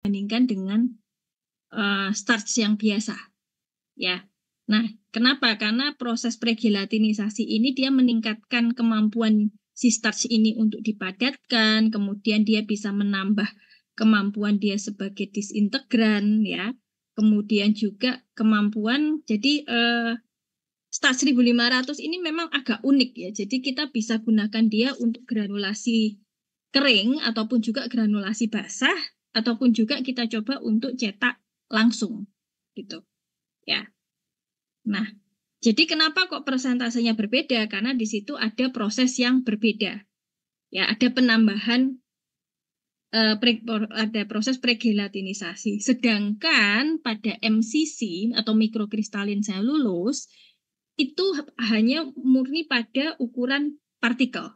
dibandingkan dengan starch yang biasa, ya. Nah, kenapa? Karena proses pregelatinisasi ini dia meningkatkan kemampuan si starch ini untuk dipadatkan, kemudian dia bisa menambah kemampuan dia sebagai disintegran, ya. Kemudian juga kemampuan, jadi starch 1500 ini memang agak unik ya. Jadi kita bisa gunakan dia untuk granulasi kering ataupun juga granulasi basah ataupun juga kita coba untuk cetak langsung gitu ya. Nah, jadi kenapa kok persentasenya berbeda? Karena di situ ada proses yang berbeda. Ya, ada penambahan ada proses pregelatinisasi. Sedangkan pada MCC atau mikrokristalin selulus itu hanya murni pada ukuran partikel,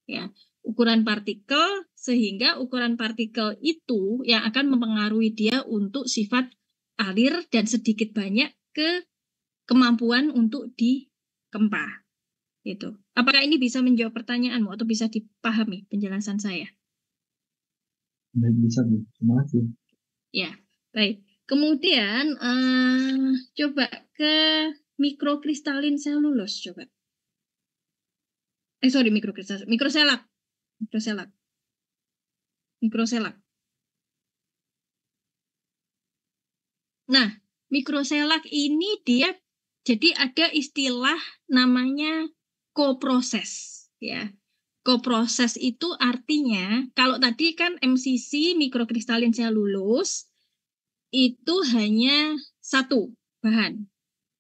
ya. Ukuran partikel, sehingga ukuran partikel itu yang akan mempengaruhi dia untuk sifat alir dan sedikit banyak ke kemampuan untuk dikempa. Gitu. Apakah ini bisa menjawab pertanyaanmu atau bisa dipahami penjelasan saya? Bisa, Bu. Terima kasih. Ya, baik. Kemudian coba ke mikrokristalin selulus, coba. Sorry, mikrokristalin, mikroselak. Mikroselak. Mikroselak. Nah, mikroselak ini dia jadi ada istilah namanya koproses, ya. Koproses itu artinya kalau tadi kan MCC mikrokristalin selulus itu hanya satu bahan,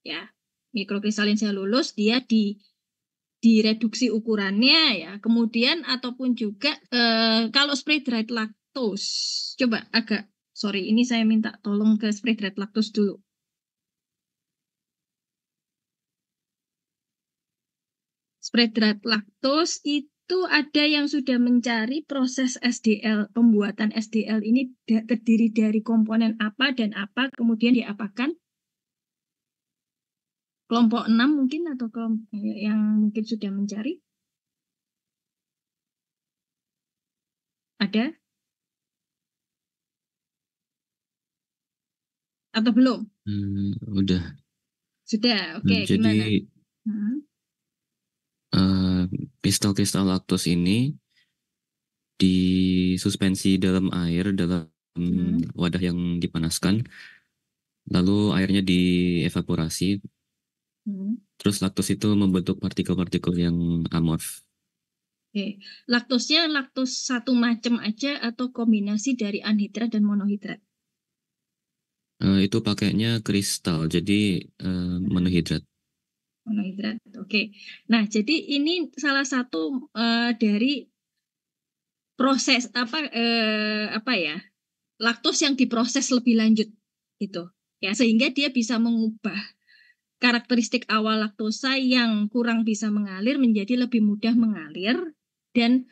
ya. Mikrokristalin selulus dia direduksi ukurannya, ya. Kemudian ataupun juga kalau spray dried lactose, coba agak sorry ini saya minta tolong ke spray dried lactose dulu. Spray dried lactose itu ada yang sudah mencari proses SDL, pembuatan SDL ini terdiri dari komponen apa dan apa, kemudian diapakan? Kelompok 6 mungkin atau kelompok yang mungkin sudah mencari? Ada atau belum? Udah. Sudah, oke, Jadi gimana? kristal-kristal laktos ini disuspensi dalam air dalam wadah yang dipanaskan, lalu airnya dievaporasi, terus laktos itu membentuk partikel-partikel yang amorf. Oke, laktosnya laktos satu macam aja atau kombinasi dari anhidrat dan monohidrat? Itu pakainya kristal, jadi monohidrat. Monohidrat, oke. Nah, jadi ini salah satu dari proses apa ya, laktos yang diproses lebih lanjut gitu ya, sehingga dia bisa mengubah karakteristik awal laktosa yang kurang bisa mengalir menjadi lebih mudah mengalir dan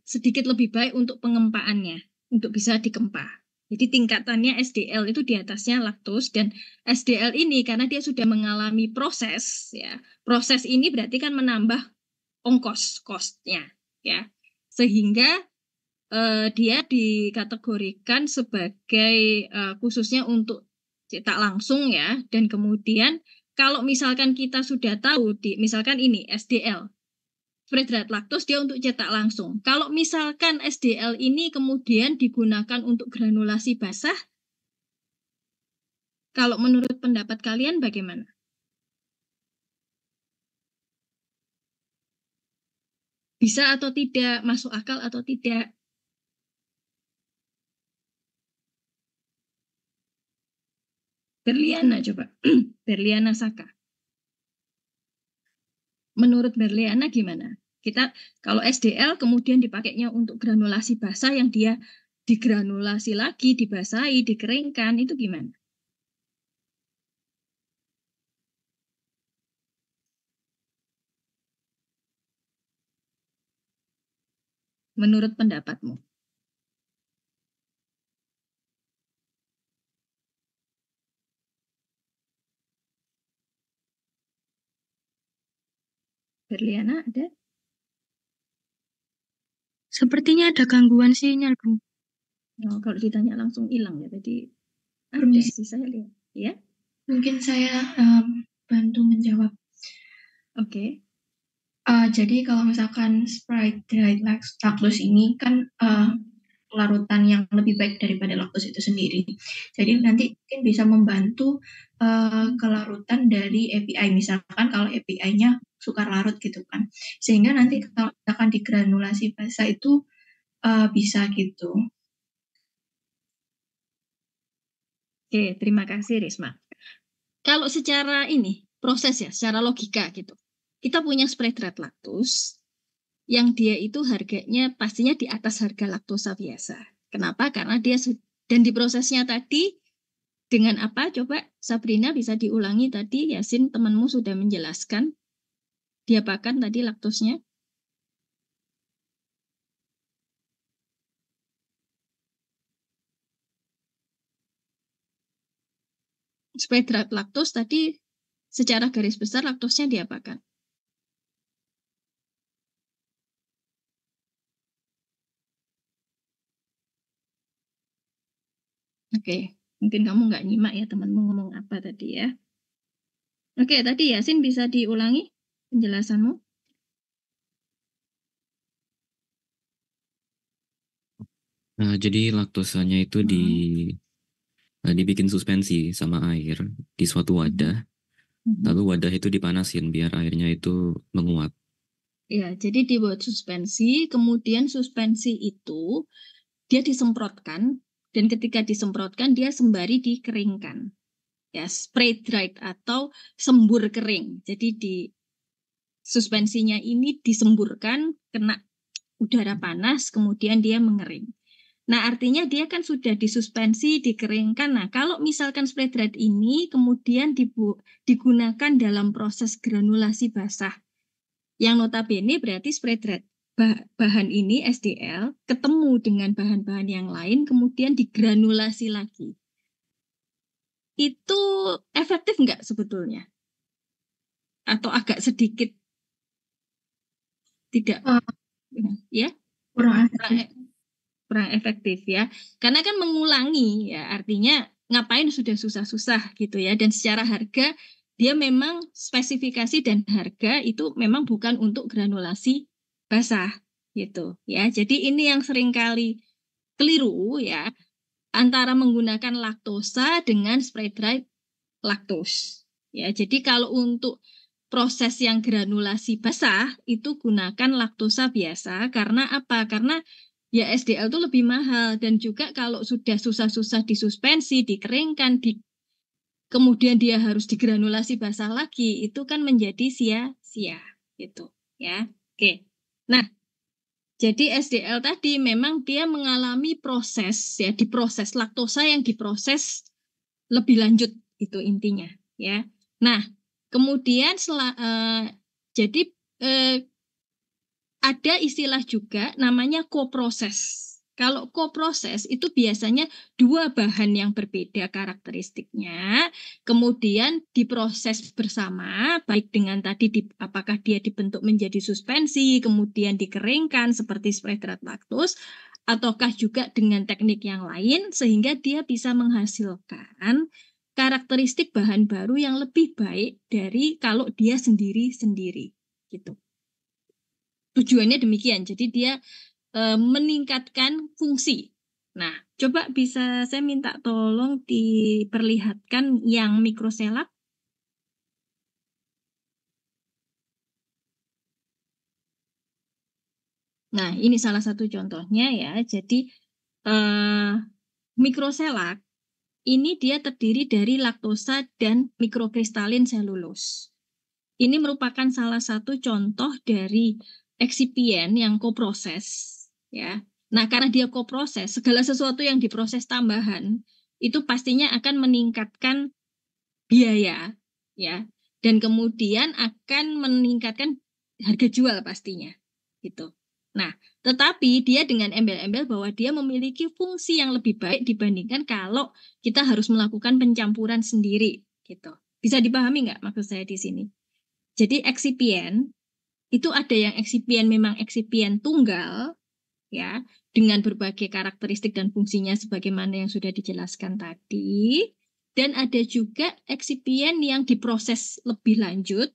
sedikit lebih baik untuk pengempaannya, untuk bisa dikempa. Jadi tingkatannya SDL itu di atasnya laktos, dan SDL ini karena dia sudah mengalami proses, ya. Proses ini berarti kan menambah cost-nya, ya. Sehingga dia dikategorikan sebagai khususnya untuk cetak langsung, ya. Dan kemudian kalau misalkan kita sudah tahu misalkan ini SDL, spray dried lactose, dia untuk cetak langsung. Kalau misalkan SDL ini kemudian digunakan untuk granulasi basah, kalau menurut pendapat kalian bagaimana? Bisa atau tidak? Masuk akal atau tidak? Berliana coba. Berliana Saka. Menurut Berliana gimana? Kita kalau SDL kemudian dipakainya untuk granulasi basah yang dia digranulasi lagi, dibasahi, dikeringkan, itu gimana? Menurut pendapatmu? Berliana ada? Sepertinya ada gangguan sinyal, Bu. Oh, kalau ditanya langsung hilang ya tadi. Ada Permisi. sih saya lihat. Ya, Mungkin saya bantu menjawab. oke. Jadi kalau misalkan Sprite Dried Lactose ini kan larutan yang lebih baik daripada laktos itu sendiri. Jadi nanti mungkin bisa membantu kelarutan dari API. Misalkan kalau API-nya sukar larut gitu kan. Sehingga nanti kalau misalkan digranulasi basah itu bisa gitu. Oke, terima kasih Risma. Kalau secara ini proses ya, secara logika gitu. Kita punya Sprite Dried Lactose yang dia itu harganya pastinya di atas harga laktosa biasa. Kenapa? Karena dia dan di prosesnya tadi dengan apa? Coba Sabrina bisa diulangi tadi, Yasin temanmu sudah menjelaskan diapakan tadi laktosnya. Supaya Sprite laktos tadi secara garis besar laktosnya diapakan? Oke, mungkin kamu nggak nyimak ya temanmu ngomong apa tadi ya. Oke, tadi Yasin bisa diulangi penjelasanmu? Nah, jadi laktosanya itu dibikin suspensi sama air di suatu wadah. Lalu wadah itu dipanasin biar airnya itu menguap. Ya, jadi dibuat suspensi, kemudian suspensi itu dia disemprotkan, dan ketika disemprotkan dia sembari dikeringkan. Ya, spray dried atau sembur kering. Jadi di suspensinya ini disemburkan, kena udara panas, kemudian dia mengering. Nah, artinya dia kan sudah disuspensi, dikeringkan. Nah, kalau misalkan spray dried ini kemudian digunakan dalam proses granulasi basah, yang notabene berarti spray dried bahan ini SDL ketemu dengan bahan-bahan yang lain, kemudian digranulasi lagi. Itu efektif nggak sebetulnya? Atau agak sedikit tidak, ya? Kurang efektif ya, karena kan mengulangi ya, artinya ngapain sudah susah-susah gitu ya, dan secara harga dia memang spesifikasi dan harga itu memang bukan untuk granulasi basah gitu ya. Jadi ini yang seringkali keliru ya, antara menggunakan laktosa dengan spray dried lactose ya. Jadi kalau untuk proses yang granulasi basah itu gunakan laktosa biasa, karena apa? Karena ya SDL itu lebih mahal, dan juga kalau sudah susah-susah disuspensi, dikeringkan, kemudian dia harus digranulasi basah lagi, itu kan menjadi sia-sia gitu ya. Oke. Nah, jadi SDL tadi memang dia mengalami proses ya, diproses laktosa yang diproses lebih lanjut itu intinya ya. Nah, kemudian jadi ada istilah juga namanya koproses. Kalau koproses itu biasanya dua bahan yang berbeda karakteristiknya, kemudian diproses bersama, baik dengan tadi apakah dia dibentuk menjadi suspensi, kemudian dikeringkan seperti spray dried lactose, ataukah juga dengan teknik yang lain, sehingga dia bisa menghasilkan karakteristik bahan baru yang lebih baik dari kalau dia sendiri-sendiri gitu. Tujuannya demikian, jadi dia meningkatkan fungsi. Nah, coba bisa saya minta tolong diperlihatkan yang mikroselak. Nah, ini salah satu contohnya ya. Jadi mikroselak ini dia terdiri dari laktosa dan mikrokristalin selulose. Ini merupakan salah satu contoh dari eksipien yang koproses ya. Nah, karena dia koproses, segala sesuatu yang diproses tambahan itu pastinya akan meningkatkan biaya ya, dan kemudian akan meningkatkan harga jual pastinya gitu. Nah, tetapi dia dengan embel-embel bahwa dia memiliki fungsi yang lebih baik dibandingkan kalau kita harus melakukan pencampuran sendiri gitu. Bisa dipahami nggak maksud saya di sini? Jadi eksipien itu ada yang eksipien memang eksipien tunggal, ya, dengan berbagai karakteristik dan fungsinya sebagaimana yang sudah dijelaskan tadi. Dan ada juga eksipien yang diproses lebih lanjut.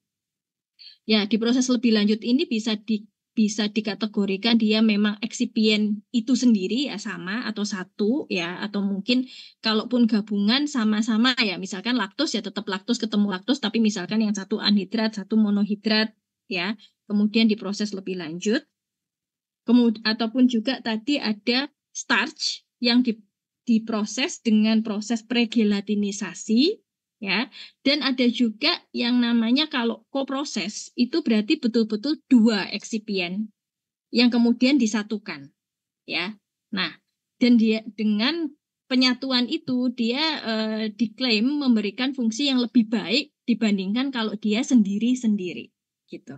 Ya, diproses lebih lanjut ini bisa dikategorikan dia memang eksipien itu sendiri ya sama atau satu ya, atau mungkin kalaupun gabungan sama-sama ya, misalkan laktos ya tetap laktos ketemu laktos, tapi misalkan yang satu anhidrat satu monohidrat ya, kemudian diproses lebih lanjut. Ataupun juga tadi ada starch yang diproses dengan proses pregelatinisasi ya, dan ada juga yang namanya kalau koproses itu berarti betul-betul dua eksipien yang kemudian disatukan ya. Nah, dan dia dengan penyatuan itu dia diklaim memberikan fungsi yang lebih baik dibandingkan kalau dia sendiri-sendiri gitu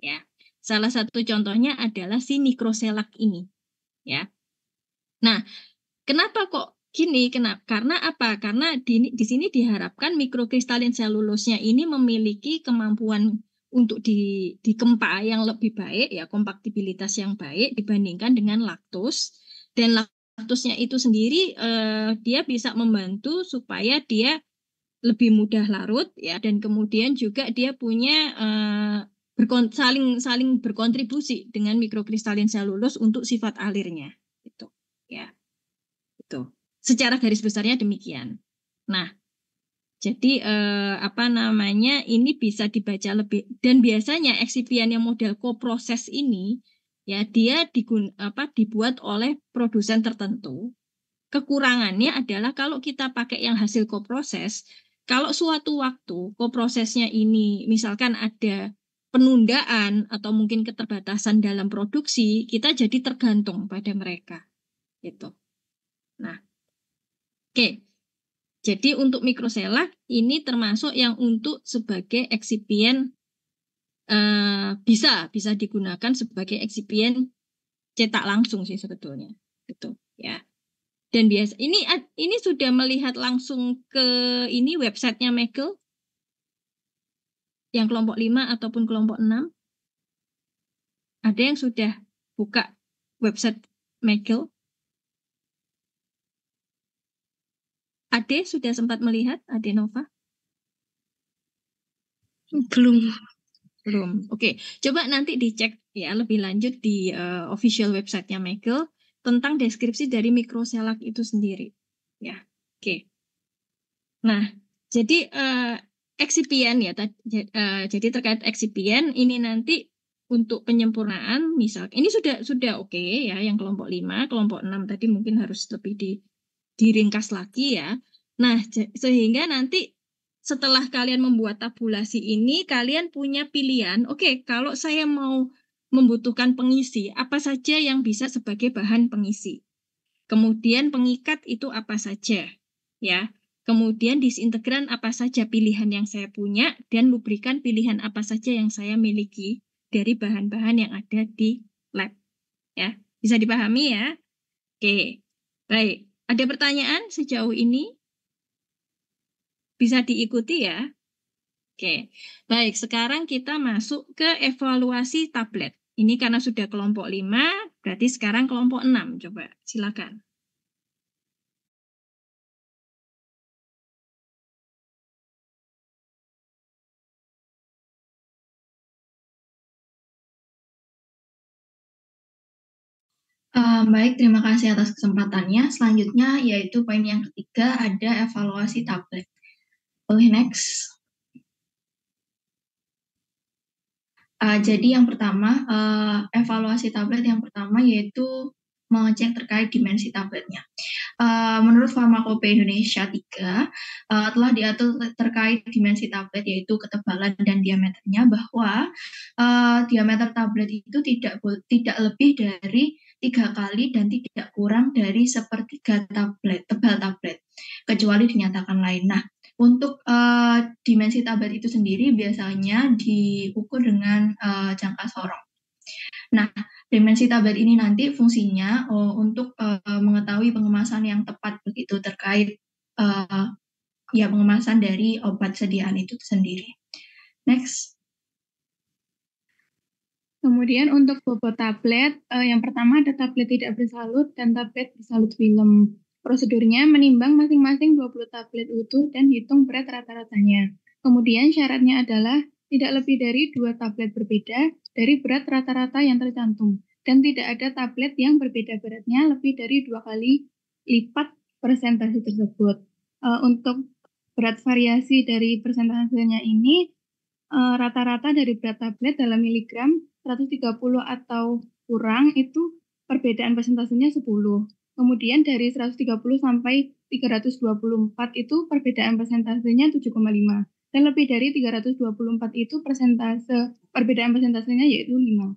ya. Salah satu contohnya adalah si mikroselak ini ya. Nah, kenapa kok gini? Karena apa? Karena di sini diharapkan mikrokristalin selulosnya ini memiliki kemampuan untuk dikempa yang lebih baik ya, kompaktibilitas yang baik dibandingkan dengan laktos. Dan laktosnya itu sendiri dia bisa membantu supaya dia lebih mudah larut ya, dan kemudian juga dia punya saling berkontribusi dengan mikrokristalin selulos untuk sifat alirnya gitu ya. Itu secara garis besarnya demikian. Nah, jadi apa namanya, ini bisa dibaca lebih, dan biasanya eksipien yang model koproses ini ya dia dibuat oleh produsen tertentu. Kekurangannya adalah kalau kita pakai yang hasil koproses, kalau suatu waktu koprosesnya ini misalkan ada penundaan atau mungkin keterbatasan dalam produksi, kita jadi tergantung pada mereka gitu. Nah, oke. Jadi untuk mikroselak ini termasuk yang untuk sebagai eksipien bisa digunakan sebagai eksipien cetak langsung sih sebetulnya gitu ya. Dan ini sudah melihat langsung ke ini websitenya Megel yang kelompok 5 ataupun kelompok 6. Ada yang sudah buka website Megel? Ade sudah sempat melihat, Ade Nova? Belum. Oke, coba nanti dicek ya lebih lanjut di official websitenya Megel tentang deskripsi dari mikroselak itu sendiri. Ya, oke. Nah, jadi eksipien ya, jadi terkait eksipien ini nanti untuk penyempurnaan, misal ini sudah oke ya, yang kelompok 5, kelompok 6 tadi mungkin harus lebih diringkas lagi ya. Nah, sehingga nanti setelah kalian membuat tabulasi ini, kalian punya pilihan, oke, kalau saya mau membutuhkan pengisi, apa saja yang bisa sebagai bahan pengisi. Kemudian pengikat itu apa saja, ya. Kemudian disintegran apa saja pilihan yang saya punya, dan lubrikan pilihan apa saja yang saya miliki dari bahan-bahan yang ada di lab. Ya, bisa dipahami ya? Oke, baik. Ada pertanyaan sejauh ini? Bisa diikuti ya? Oke, baik. Sekarang kita masuk ke evaluasi tablet. Ini karena sudah kelompok 5, berarti sekarang kelompok 6. Coba, silakan. Baik, terima kasih atas kesempatannya. Selanjutnya yaitu poin yang ketiga, ada evaluasi tablet. Boleh next. Jadi yang pertama, evaluasi tablet yang pertama yaitu mengecek terkait dimensi tabletnya. Menurut Farmakope Indonesia 3, telah diatur terkait dimensi tablet yaitu ketebalan dan diameternya, bahwa diameter tablet itu tidak lebih dari 3 kali dan tidak kurang dari 1/3 tebal tablet, kecuali dinyatakan lain. Nah, untuk dimensi tablet itu sendiri biasanya diukur dengan jangka sorong. Nah, dimensi tablet ini nanti fungsinya untuk mengetahui pengemasan yang tepat begitu terkait ya pengemasan dari obat sediaan itu sendiri. Next. Kemudian untuk bobot tablet, yang pertama ada tablet tidak bersalut dan tablet bersalut film. Prosedurnya menimbang masing-masing 20 tablet utuh dan hitung berat rata-ratanya. Kemudian syaratnya adalah tidak lebih dari 2 tablet berbeda dari berat rata-rata yang tercantum. Dan tidak ada tablet yang berbeda beratnya lebih dari 2 kali lipat persentase tersebut. Untuk berat variasi dari persentasenya ini, rata-rata dari berat tablet dalam miligram 130 atau kurang itu perbedaan persentasenya 10. Kemudian dari 130 sampai 324 itu perbedaan persentasenya 7,5. Dan lebih dari 324 itu perbedaan persentasenya yaitu 5.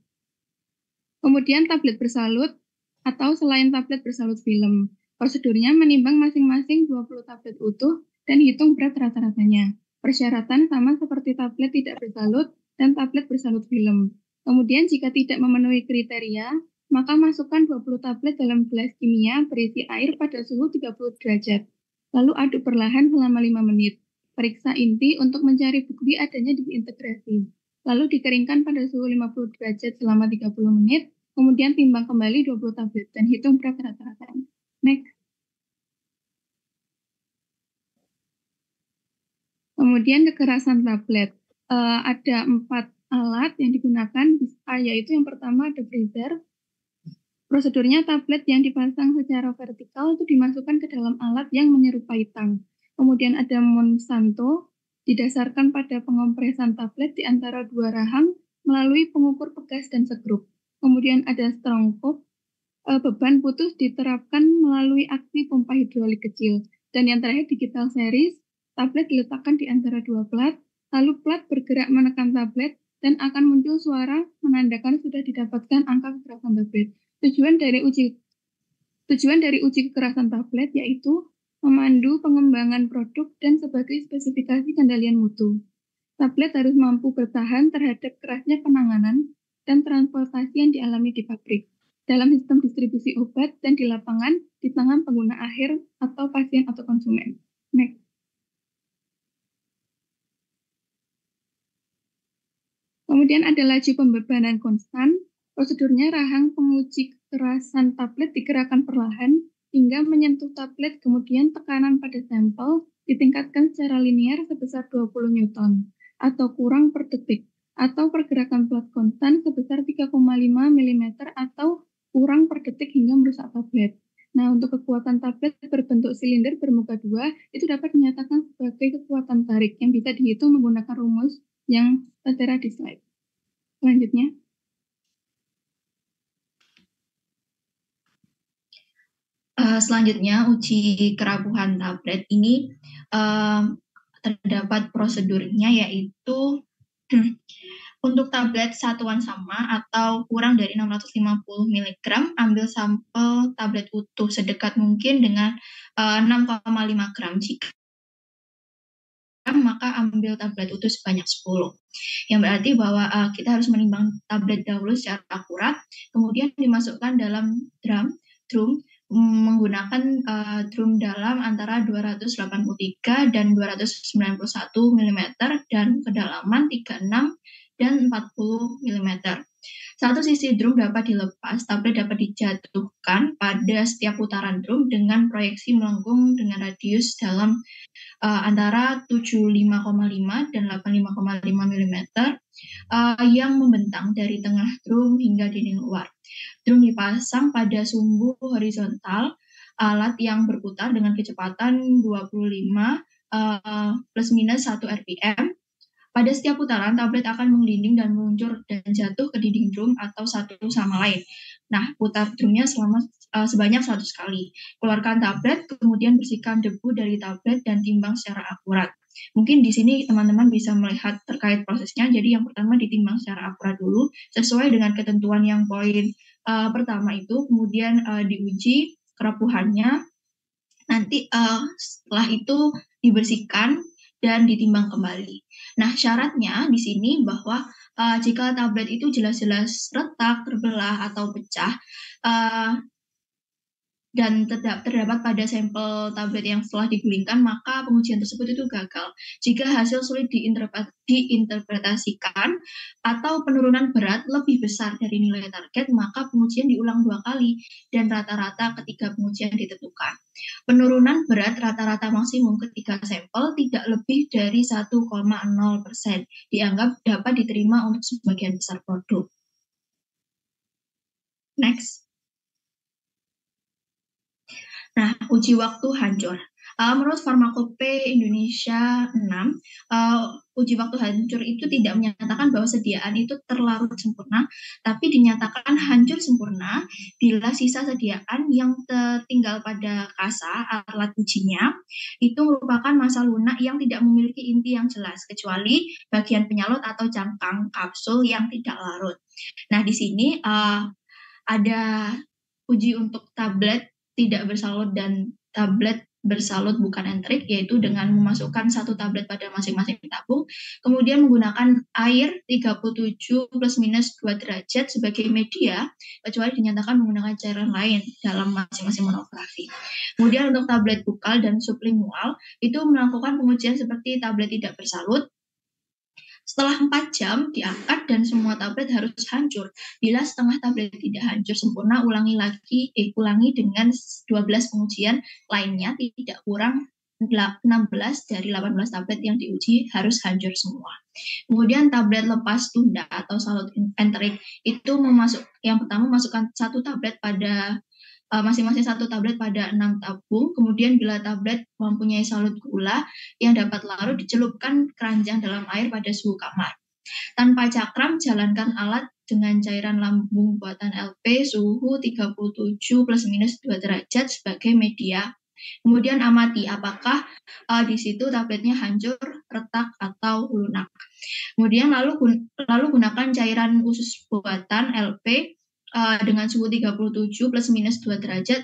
Kemudian tablet bersalut atau selain tablet bersalut film. Prosedurnya menimbang masing-masing 20 tablet utuh dan hitung berat rata-ratanya. Persyaratan sama seperti tablet tidak bersalut dan tablet bersalut film. Kemudian jika tidak memenuhi kriteria, maka masukkan 20 tablet dalam gelas kimia berisi air pada suhu 30 derajat. Lalu aduk perlahan selama 5 menit. Periksa inti untuk mencari bukti adanya disintegrasi. Lalu dikeringkan pada suhu 50 derajat selama 30 menit, kemudian timbang kembali 20 tablet dan hitung berat rata-ratanya. Next. Kemudian kekerasan tablet. Ada 4 alat yang digunakan, yaitu yang pertama ada freezer. Prosedurnya tablet yang dipasang secara vertikal itu dimasukkan ke dalam alat yang menyerupai tang. Kemudian ada Monsanto, didasarkan pada pengompresan tablet di antara 2 rahang melalui pengukur pegas dan sekrup. Kemudian ada Strongkop, beban putus diterapkan melalui aksi pompa hidrolik kecil. Dan yang terakhir digital series, tablet diletakkan di antara 2 plat, lalu plat bergerak menekan tablet dan akan muncul suara menandakan sudah didapatkan angka kekerasan tablet. Tujuan dari uji kekerasan tablet yaitu memandu pengembangan produk dan sebagai spesifikasi kendalian mutu. Tablet harus mampu bertahan terhadap kerasnya penanganan dan transportasi yang dialami di pabrik, dalam sistem distribusi obat dan di lapangan di tangan pengguna akhir atau pasien atau konsumen. Next. Kemudian ada laju pembebanan konstan. Prosedurnya rahang penguji kekerasan tablet digerakkan perlahan hingga menyentuh tablet, kemudian tekanan pada sampel ditingkatkan secara linear sebesar 20 Newton atau kurang per detik, atau pergerakan plat konstan sebesar 3,5 mm atau kurang per detik hingga merusak tablet. Nah, untuk kekuatan tablet berbentuk silinder bermuka 2 itu dapat dinyatakan sebagai kekuatan tarik yang bisa dihitung menggunakan rumus yang tertera di slide. Selanjutnya. Selanjutnya, uji kerapuhan tablet ini terdapat prosedurnya, yaitu untuk tablet satuan sama atau kurang dari 650 mg, ambil sampel tablet utuh sedekat mungkin dengan 6,5 gram. Jika maka ambil tablet utuh sebanyak 10. Yang berarti bahwa kita harus menimbang tablet dahulu secara akurat, kemudian dimasukkan dalam drum menggunakan drum dalam antara 283 dan 291 mm dan kedalaman 36 dan 40 mm. Satu sisi drum dapat dilepas, tablet dapat dijatuhkan pada setiap putaran drum dengan proyeksi melengkung dengan radius dalam antara 75,5 dan 85,5 mm yang membentang dari tengah drum hingga dinding luar. Drum dipasang pada sumbu horizontal alat yang berputar dengan kecepatan 25 plus minus 1 rpm. Pada setiap putaran, tablet akan menggelinding dan meluncur dan jatuh ke dinding drum atau satu sama lain. Nah, putar drumnya sebanyak 100 kali. Keluarkan tablet, kemudian bersihkan debu dari tablet dan timbang secara akurat. Mungkin di sini teman-teman bisa melihat terkait prosesnya. Jadi yang pertama ditimbang secara akurat dulu, sesuai dengan ketentuan yang poin pertama itu, kemudian diuji kerapuhannya. Nanti setelah itu dibersihkan dan ditimbang kembali. Nah, syaratnya di sini bahwa jika tablet itu jelas-jelas retak, terbelah, atau pecah, dan terdapat pada sampel tablet yang setelah digulingkan, maka pengujian tersebut itu gagal. Jika hasil sulit diinterpretasikan atau penurunan berat lebih besar dari nilai target, maka pengujian diulang 2 kali dan rata-rata ketika pengujian ditentukan. Penurunan berat rata-rata maksimum ketika sampel tidak lebih dari 1,0% dianggap dapat diterima untuk sebagian besar produk. Next. Nah, uji waktu hancur. Menurut Farmakope Indonesia 6, uji waktu hancur itu tidak menyatakan bahwa sediaan itu terlarut sempurna, tapi dinyatakan hancur sempurna bila sisa sediaan yang tertinggal pada kasa alat ujinya itu merupakan massa lunak yang tidak memiliki inti yang jelas, kecuali bagian penyalur atau cangkang kapsul yang tidak larut. Nah, di sini ada uji untuk tablet tidak bersalut dan tablet bersalut bukan entrik, yaitu dengan memasukkan satu tablet pada masing-masing tabung, kemudian menggunakan air 37 plus minus 2 derajat sebagai media, kecuali dinyatakan menggunakan cairan lain dalam masing-masing monografi. Kemudian untuk tablet bukal dan sublingual, itu melakukan pengujian seperti tablet tidak bersalut. Setelah 4 jam diangkat dan semua tablet harus hancur. Bila setengah tablet tidak hancur sempurna, ulangi dengan 12 pengujian lainnya, tidak kurang 16 dari 18 tablet yang diuji harus hancur semua. Kemudian tablet lepas tunda atau salut enterik itu yang pertama masukkan satu tablet pada masing-masing satu tablet pada 6 tabung. Kemudian bila tablet mempunyai salut gula yang dapat larut, dicelupkan keranjang dalam air pada suhu kamar. Tanpa cakram, jalankan alat dengan cairan lambung buatan LP suhu 37 plus minus 2 derajat sebagai media. Kemudian amati apakah di situ tabletnya hancur, retak, atau lunak. Kemudian lalu gunakan cairan usus buatan LP dengan suhu 37 plus minus 2 derajat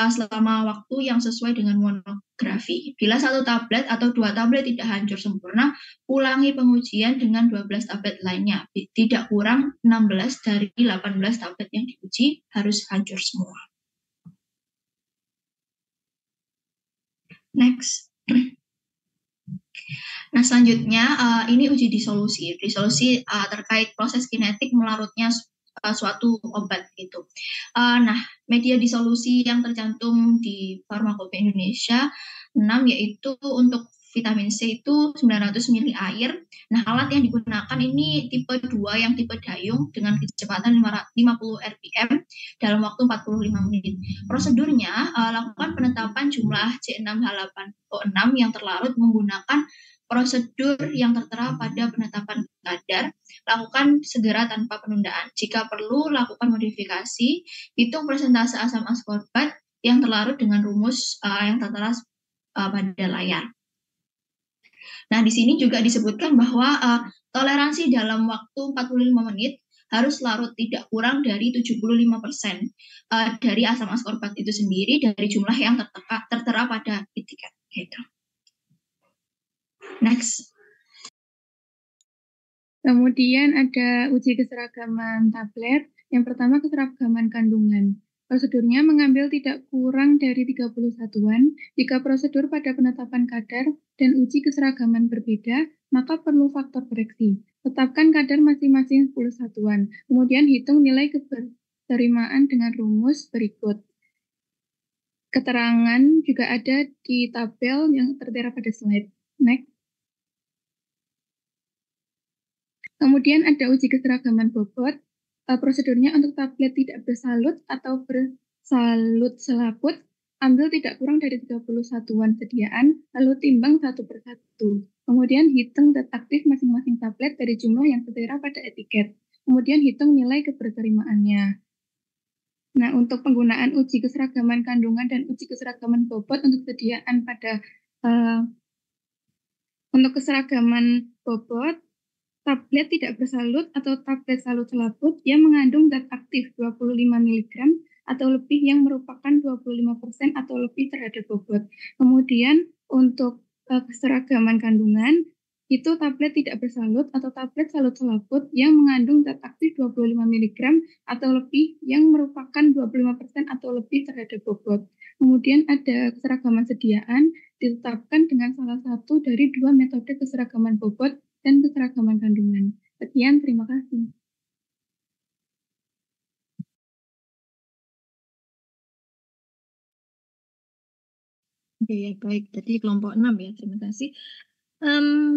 selama waktu yang sesuai dengan monografi. Bila satu tablet atau 2 tablet tidak hancur sempurna, ulangi pengujian dengan 12 tablet lainnya. Tidak kurang 16 dari 18 tablet yang diuji harus hancur semua. Next. Nah, selanjutnya ini uji disolusi. Disolusi terkait proses kinetik melarutnya suatu obat gitu. Nah, media disolusi yang tercantum di Farmakope Indonesia 6 yaitu untuk vitamin C itu 900 ml air. Nah, alat yang digunakan ini tipe 2 yang tipe dayung dengan kecepatan 50 rpm dalam waktu 45 menit. Prosedurnya, lakukan penetapan jumlah C6H8O6 yang terlarut menggunakan prosedur yang tertera pada penetapan kadar, lakukan segera tanpa penundaan. Jika perlu, lakukan modifikasi, hitung persentase asam askorbat yang terlarut dengan rumus yang tertera pada layar. Nah, di sini juga disebutkan bahwa toleransi dalam waktu 45 menit harus larut tidak kurang dari 75% dari asam askorbat itu sendiri dari jumlah yang tertera pada etiket. Gitu. Next. Kemudian ada uji keseragaman tablet. Yang pertama keseragaman kandungan. Prosedurnya mengambil tidak kurang dari 30 satuan. Jika prosedur pada penetapan kadar dan uji keseragaman berbeda, maka perlu faktor koreksi. Tetapkan kadar masing-masing 10 satuan. Kemudian hitung nilai keberterimaan dengan rumus berikut. Keterangan juga ada di tabel yang tertera pada slide. Next. Kemudian ada uji keseragaman bobot. Prosedurnya untuk tablet tidak bersalut atau bersalut selaput, ambil tidak kurang dari 30 satuan sediaan, lalu timbang satu per satu. Kemudian hitung zat aktif masing-masing tablet dari jumlah yang tertera pada etiket. Kemudian hitung nilai keberterimaannya. Nah, untuk penggunaan uji keseragaman kandungan dan uji keseragaman bobot untuk sediaan pada untuk keseragaman bobot, tablet tidak bersalut atau tablet salut selaput yang mengandung zat aktif 25 mg atau lebih yang merupakan 25% atau lebih terhadap bobot. Kemudian untuk keseragaman kandungan, itu tablet tidak bersalut atau tablet salut selaput yang mengandung zat aktif 25 mg atau lebih yang merupakan 25% atau lebih terhadap bobot. Kemudian ada keseragaman sediaan ditetapkan dengan salah satu dari dua metode keseragaman bobot dan keseragaman kandungan. Sekian, terima kasih. Oke, ya, baik. Tadi kelompok 6 ya, terima kasih.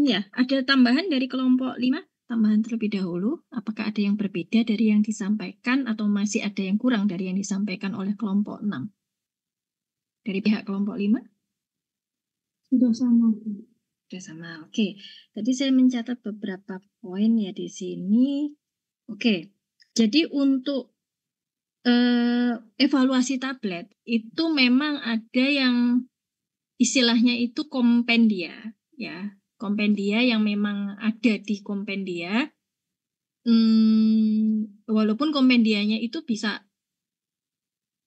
Ya, ada tambahan dari kelompok 5? Tambahan terlebih dahulu. Apakah ada yang berbeda dari yang disampaikan atau masih ada yang kurang dari yang disampaikan oleh kelompok 6? Dari pihak kelompok 5? Sudah sama. Sudah sama, oke. Tadi saya mencatat beberapa poin ya di sini. Oke, jadi untuk evaluasi tablet itu memang ada yang istilahnya itu kompendia, ya, kompendia yang memang ada di kompendia. Walaupun kompendianya itu bisa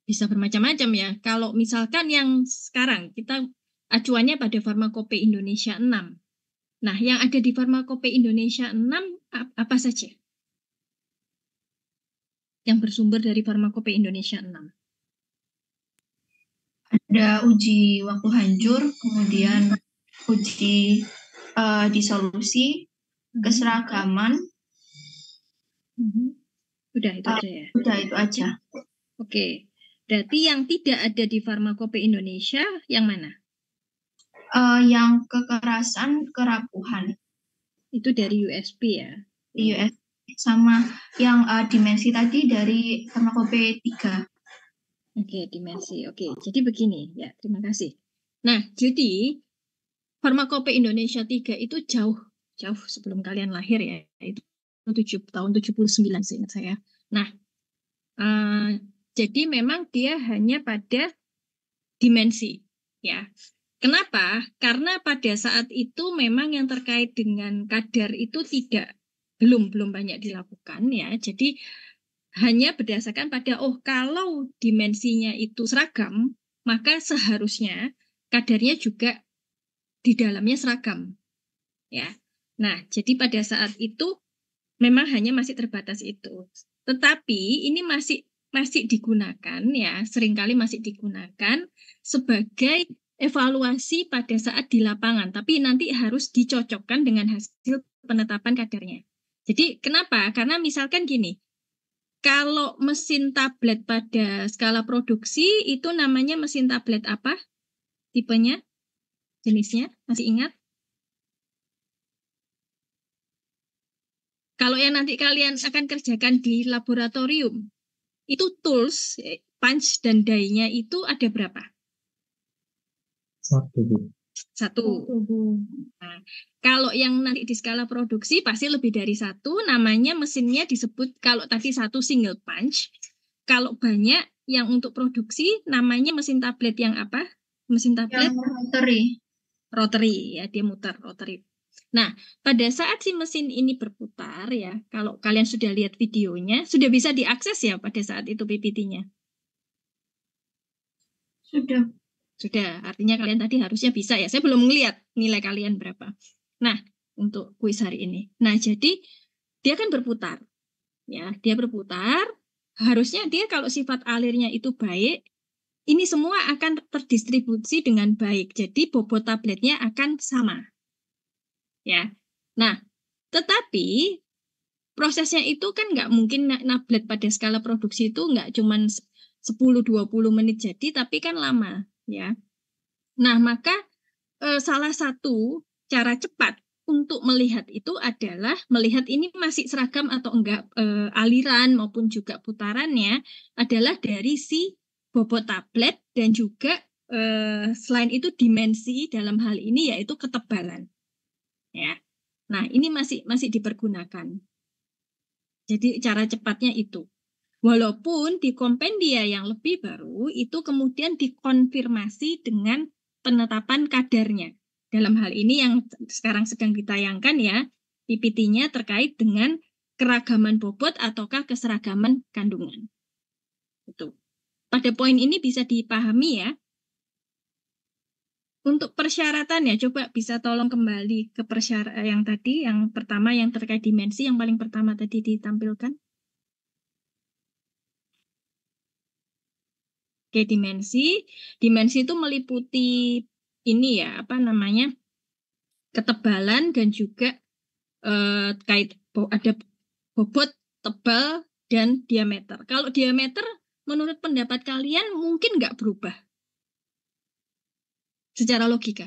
bermacam-macam ya. Kalau misalkan yang sekarang kita acuannya pada Farmakope Indonesia 6. Nah, yang ada di Farmakope Indonesia 6 apa saja? Yang bersumber dari Farmakope Indonesia 6. Ada uji waktu hancur, kemudian uji disolusi, keseragaman. Udah itu aja ya? Udah itu aja. Oke, berarti yang tidak ada di Farmakope Indonesia yang mana? Yang kekerasan, kerapuhan. Itu dari USP ya? USP sama yang dimensi tadi dari Farmakope 3. Oke, dimensi. Oke, jadi begini ya, terima kasih. Nah, jadi Farmakope Indonesia 3 itu jauh sebelum kalian lahir ya, itu tahun 79 seingat saya. Nah, jadi memang dia hanya pada dimensi ya. Kenapa? Karena pada saat itu memang yang terkait dengan kadar itu belum banyak dilakukan ya. Jadi hanya berdasarkan pada kalau dimensinya itu seragam, maka seharusnya kadarnya juga di dalamnya seragam. Ya. Nah, jadi pada saat itu memang hanya masih terbatas itu. Tetapi ini masih digunakan ya, seringkali masih digunakan sebagai evaluasi pada saat di lapangan, tapi nanti harus dicocokkan dengan hasil penetapan kadarnya. Jadi kenapa? Karena misalkan gini, kalau mesin tablet pada skala produksi itu namanya mesin tablet apa? Tipenya? Jenisnya? Masih ingat? Kalau yang nanti kalian akan kerjakan di laboratorium, itu tools, punch dan die-nya itu ada berapa? Satu. Nah, kalau yang nanti di skala produksi pasti lebih dari satu, namanya mesinnya disebut, kalau tadi satu single punch, kalau banyak yang untuk produksi namanya mesin tablet yang apa? Mesin tablet? Yang rotary ya, dia muter rotary. Nah, pada saat si mesin ini berputar ya, kalau kalian sudah lihat videonya, sudah bisa diakses ya pada saat itu PPT-nya? Sudah, artinya kalian tadi harusnya bisa ya. Saya belum melihat nilai kalian berapa. Nah, untuk kuis hari ini. Nah, jadi dia kan berputar. Ya, dia berputar. Harusnya dia kalau sifat alirnya itu baik, ini semua akan terdistribusi dengan baik. Jadi bobot tabletnya akan sama. Ya. Nah, tetapi prosesnya itu kan nggak mungkin tablet pada skala produksi itu nggak cuma 10-20 menit jadi, tapi kan lama. Ya. Nah, maka salah satu cara cepat untuk melihat itu adalah melihat ini masih seragam atau enggak, aliran maupun juga putarannya adalah dari si bobot tablet dan juga selain itu dimensi dalam hal ini yaitu ketebalan. Ya. Nah, ini masih dipergunakan. Jadi cara cepatnya itu. Walaupun di kompendia yang lebih baru itu kemudian dikonfirmasi dengan penetapan kadarnya. Dalam hal ini yang sekarang sedang ditayangkan ya, PPT-nya terkait dengan keragaman bobot ataukah keseragaman kandungan. Itu. Pada poin ini bisa dipahami ya. untuk persyaratannya, coba bisa tolong kembali ke persyaratan yang tadi, yang pertama yang terkait dimensi, yang paling pertama tadi ditampilkan. Oke, dimensi. Dimensi itu meliputi ini ya, apa namanya, ketebalan dan juga ada bobot, tebal, dan diameter. Kalau diameter, menurut pendapat kalian mungkin nggak berubah secara logika?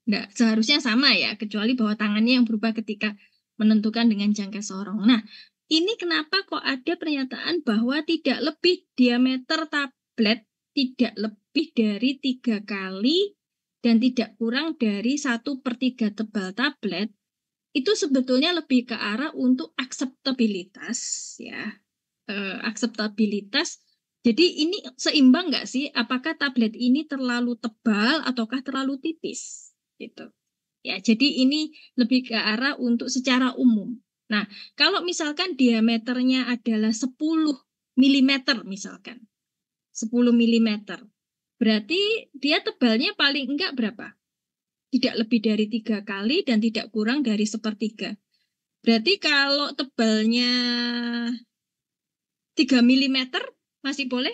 Nggak, seharusnya sama ya, kecuali bahwa tangannya yang berubah ketika menentukan dengan jangka sorong. Nah, ini kenapa kok ada pernyataan bahwa tidak lebih diameter tablet tidak lebih dari 3 kali dan tidak kurang dari 1/3 tebal tablet, itu sebetulnya lebih ke arah untuk akseptabilitas ya. Akseptabilitas. Jadi ini seimbang nggak sih? Apakah tablet ini terlalu tebal ataukah terlalu tipis? Gitu. Ya, jadi ini lebih ke arah untuk secara umum. Nah, kalau misalkan diameternya adalah 10 mm misalkan. 10 mm. Berarti dia tebalnya paling enggak berapa? Tidak lebih dari 3 kali dan tidak kurang dari 1/3. Berarti kalau tebalnya 3 mm masih boleh?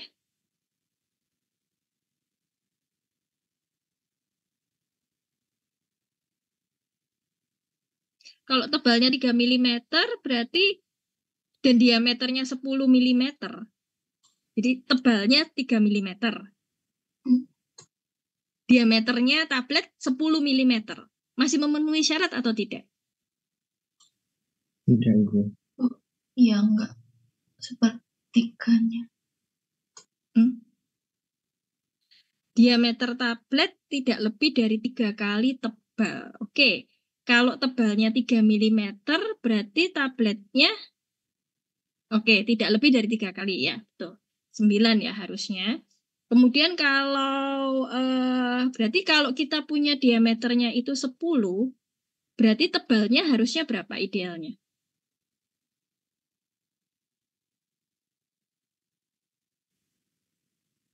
Kalau tebalnya 3 mm berarti dan diameternya 10 mm. Jadi tebalnya 3 mm. Diameternya tablet 10 mm. Masih memenuhi syarat atau tidak? Tidak, Ibu. Oh, iya, enggak. Sepertiganya. Diameter tablet tidak lebih dari 3 kali tebal. Oke, kalau tebalnya 3 mm berarti tabletnya tidak lebih dari 3 kali ya. Tuh, 9 ya harusnya. Kemudian kalau berarti kalau kita punya diameternya itu 10, berarti tebalnya harusnya berapa idealnya?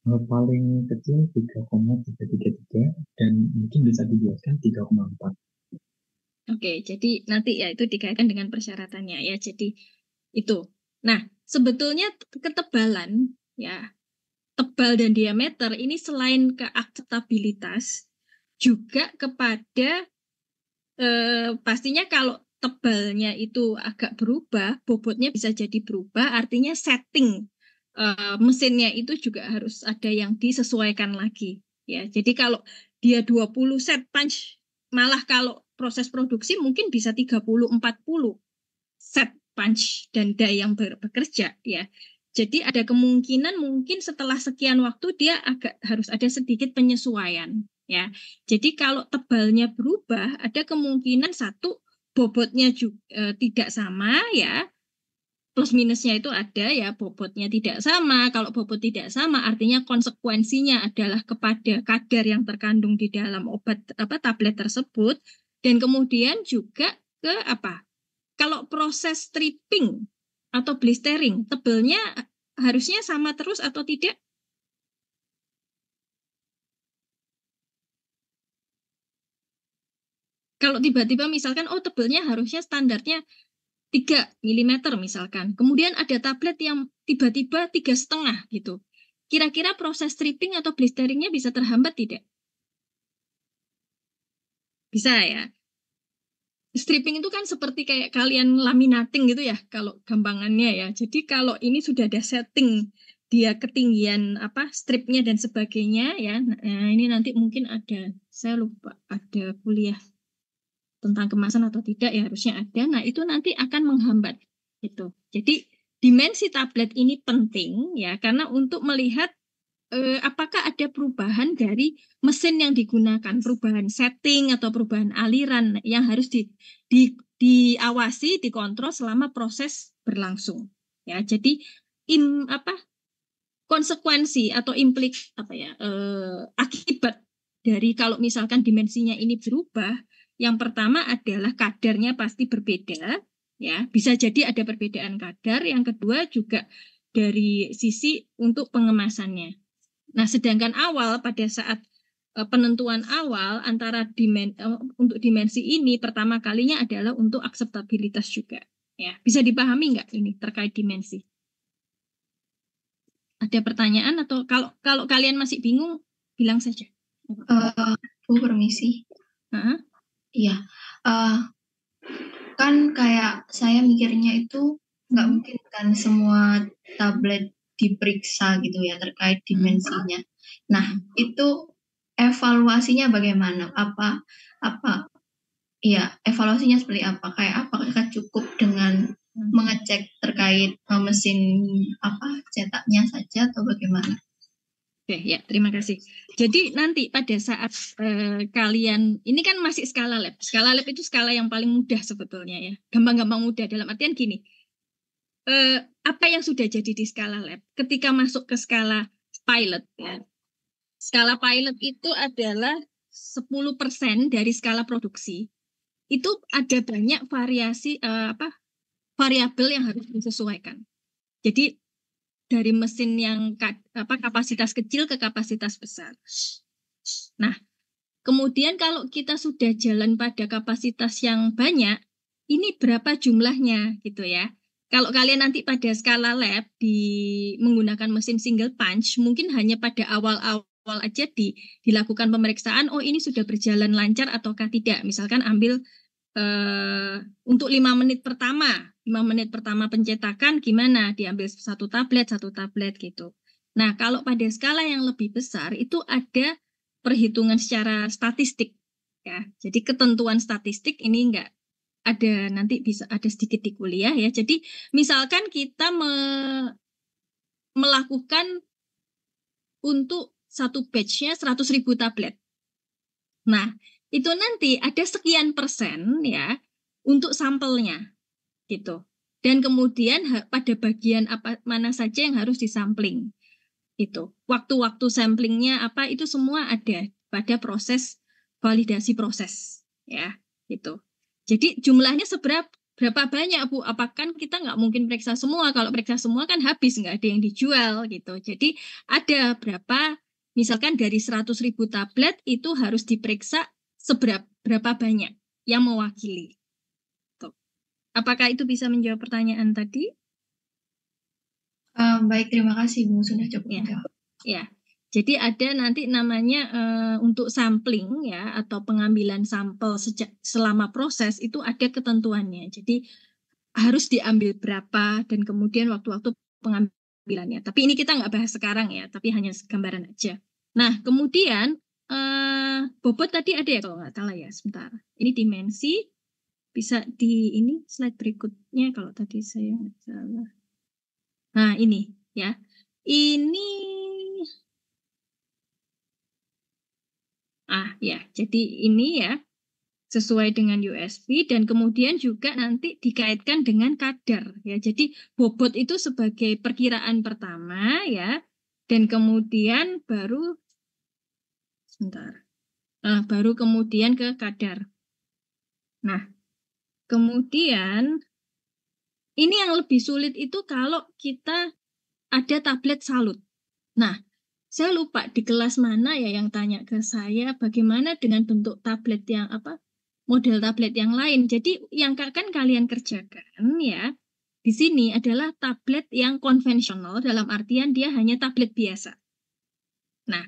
Paling kecil 3,333 dan mungkin bisa dibuatkan 3,4. Oke, jadi nanti ya itu dikaitkan dengan persyaratannya ya. Jadi itu. Nah, sebetulnya ketebalan ya, tebal dan diameter ini selain ke akseptabilitas juga kepada pastinya kalau tebalnya itu agak berubah, bobotnya bisa jadi berubah, artinya setting mesinnya itu juga harus ada yang disesuaikan lagi ya. Jadi kalau dia 20 set punch, malah kalau proses produksi mungkin bisa 30-40 set punch dan die yang bekerja ya. Jadi ada kemungkinan mungkin setelah sekian waktu dia harus ada sedikit penyesuaian ya. Jadi kalau tebalnya berubah, ada kemungkinan satu bobotnya juga tidak sama ya. Plus minusnya itu ada ya, bobotnya tidak sama. Kalau bobot tidak sama artinya konsekuensinya adalah kepada kadar yang terkandung di dalam tablet tersebut, dan kemudian juga ke kalau proses stripping atau blistering, tebelnya harusnya sama terus atau tidak? Kalau tiba-tiba misalkan tebelnya harusnya standarnya 3 mm misalkan. Kemudian ada tablet yang tiba-tiba 3,5 gitu. Kira-kira proses stripping atau blisteringnya bisa terhambat tidak? Bisa ya. Stripping itu kan seperti kayak kalian laminating gitu ya, kalau gampangannya ya. Jadi kalau ini sudah ada setting dia ketinggian stripnya dan sebagainya ya. Nah, ini nanti mungkin saya lupa ada kuliah tentang kemasan atau tidak ya, harusnya ada. Nah, itu nanti akan menghambat itu. Jadi dimensi tablet ini penting ya, karena untuk melihat apakah ada perubahan dari mesin yang digunakan, perubahan setting atau perubahan aliran yang harus diawasi, dikontrol selama proses berlangsung. Ya, jadi konsekuensi atau akibat dari kalau misalkan dimensinya ini berubah, yang pertama adalah kadarnya pasti berbeda, ya bisa jadi ada perbedaan kadar. Yang kedua juga dari sisi untuk pengemasannya. Nah, sedangkan pada saat penentuan awal antara untuk dimensi ini pertama kalinya adalah untuk akseptabilitas juga. Ya, bisa dipahami nggak ini terkait dimensi? Ada pertanyaan atau kalau kalian masih bingung bilang saja. Bu, permisi. Iya, kan kayak saya mikirnya itu nggak mungkin kan semua tablet diperiksa gitu ya terkait dimensinya. Nah, itu evaluasinya bagaimana? Evaluasinya seperti apa? Kayak apakah cukup dengan mengecek terkait mesin cetaknya saja atau bagaimana? Oke, ya, terima kasih. Jadi nanti pada saat kalian, ini kan masih skala lab. Skala lab itu skala yang paling mudah sebetulnya ya. Gampang-gampang mudah dalam artian gini. Apa yang sudah jadi di skala lab, ketika masuk ke skala pilot ya. Skala pilot itu adalah 10% dari skala produksi. Itu ada banyak variabel yang harus disesuaikan. Jadi dari mesin yang kapasitas kecil ke kapasitas besar. Nah, kemudian kalau kita sudah jalan pada kapasitas yang banyak, ini berapa jumlahnya gitu ya. Kalau kalian nanti pada skala lab menggunakan mesin single punch, mungkin hanya pada awal-awal aja dilakukan pemeriksaan, oh ini sudah berjalan lancar ataukah tidak. Misalkan ambil untuk 5 menit pertama pencetakan gimana, diambil satu tablet gitu. Nah, kalau pada skala yang lebih besar itu ada perhitungan secara statistik ya. Jadi ketentuan statistik ini enggak ada, nanti bisa ada sedikit di kuliah ya. Jadi misalkan kita melakukan untuk satu batch-nya 100.000 tablet. Nah, itu nanti ada sekian persen ya untuk sampelnya gitu. Dan kemudian pada bagian mana saja yang harus disampling. Itu. Waktu-waktu samplingnya itu semua ada pada proses validasi proses ya, gitu. Jadi jumlahnya berapa banyak Bu? Apakah kita nggak mungkin periksa semua? Kalau periksa semua kan habis, nggak ada yang dijual gitu. Jadi ada berapa, misalkan dari 100.000 tablet itu harus diperiksa berapa banyak yang mewakili. Tuh. Apakah itu bisa menjawab pertanyaan tadi? Baik, terima kasih Bu sudah cukup menjawab. Ya. Jadi ada nanti namanya untuk sampling ya atau pengambilan sampel selama proses itu ada ketentuannya. Jadi harus diambil berapa dan kemudian waktu-waktu pengambilannya. Tapi ini kita nggak bahas sekarang ya, tapi hanya gambaran aja. Nah, kemudian bobot tadi ada ya kalau nggak salah ya, sebentar. Ini dimensi, bisa ini slide berikutnya kalau tadi saya nggak salah. Nah, ini ya. Ini ya, jadi ini ya sesuai dengan USB dan kemudian juga nanti dikaitkan dengan kadar ya. Jadi bobot itu sebagai perkiraan pertama ya, dan kemudian baru kemudian ke kadar. Nah, kemudian ini yang lebih sulit itu kalau kita ada tablet salut. Nah, saya lupa di kelas mana ya yang tanya ke saya bagaimana dengan bentuk tablet yang model tablet yang lain. Jadi yang kan kalian kerjakan ya di sini adalah tablet yang konvensional dalam artian dia hanya tablet biasa. Nah,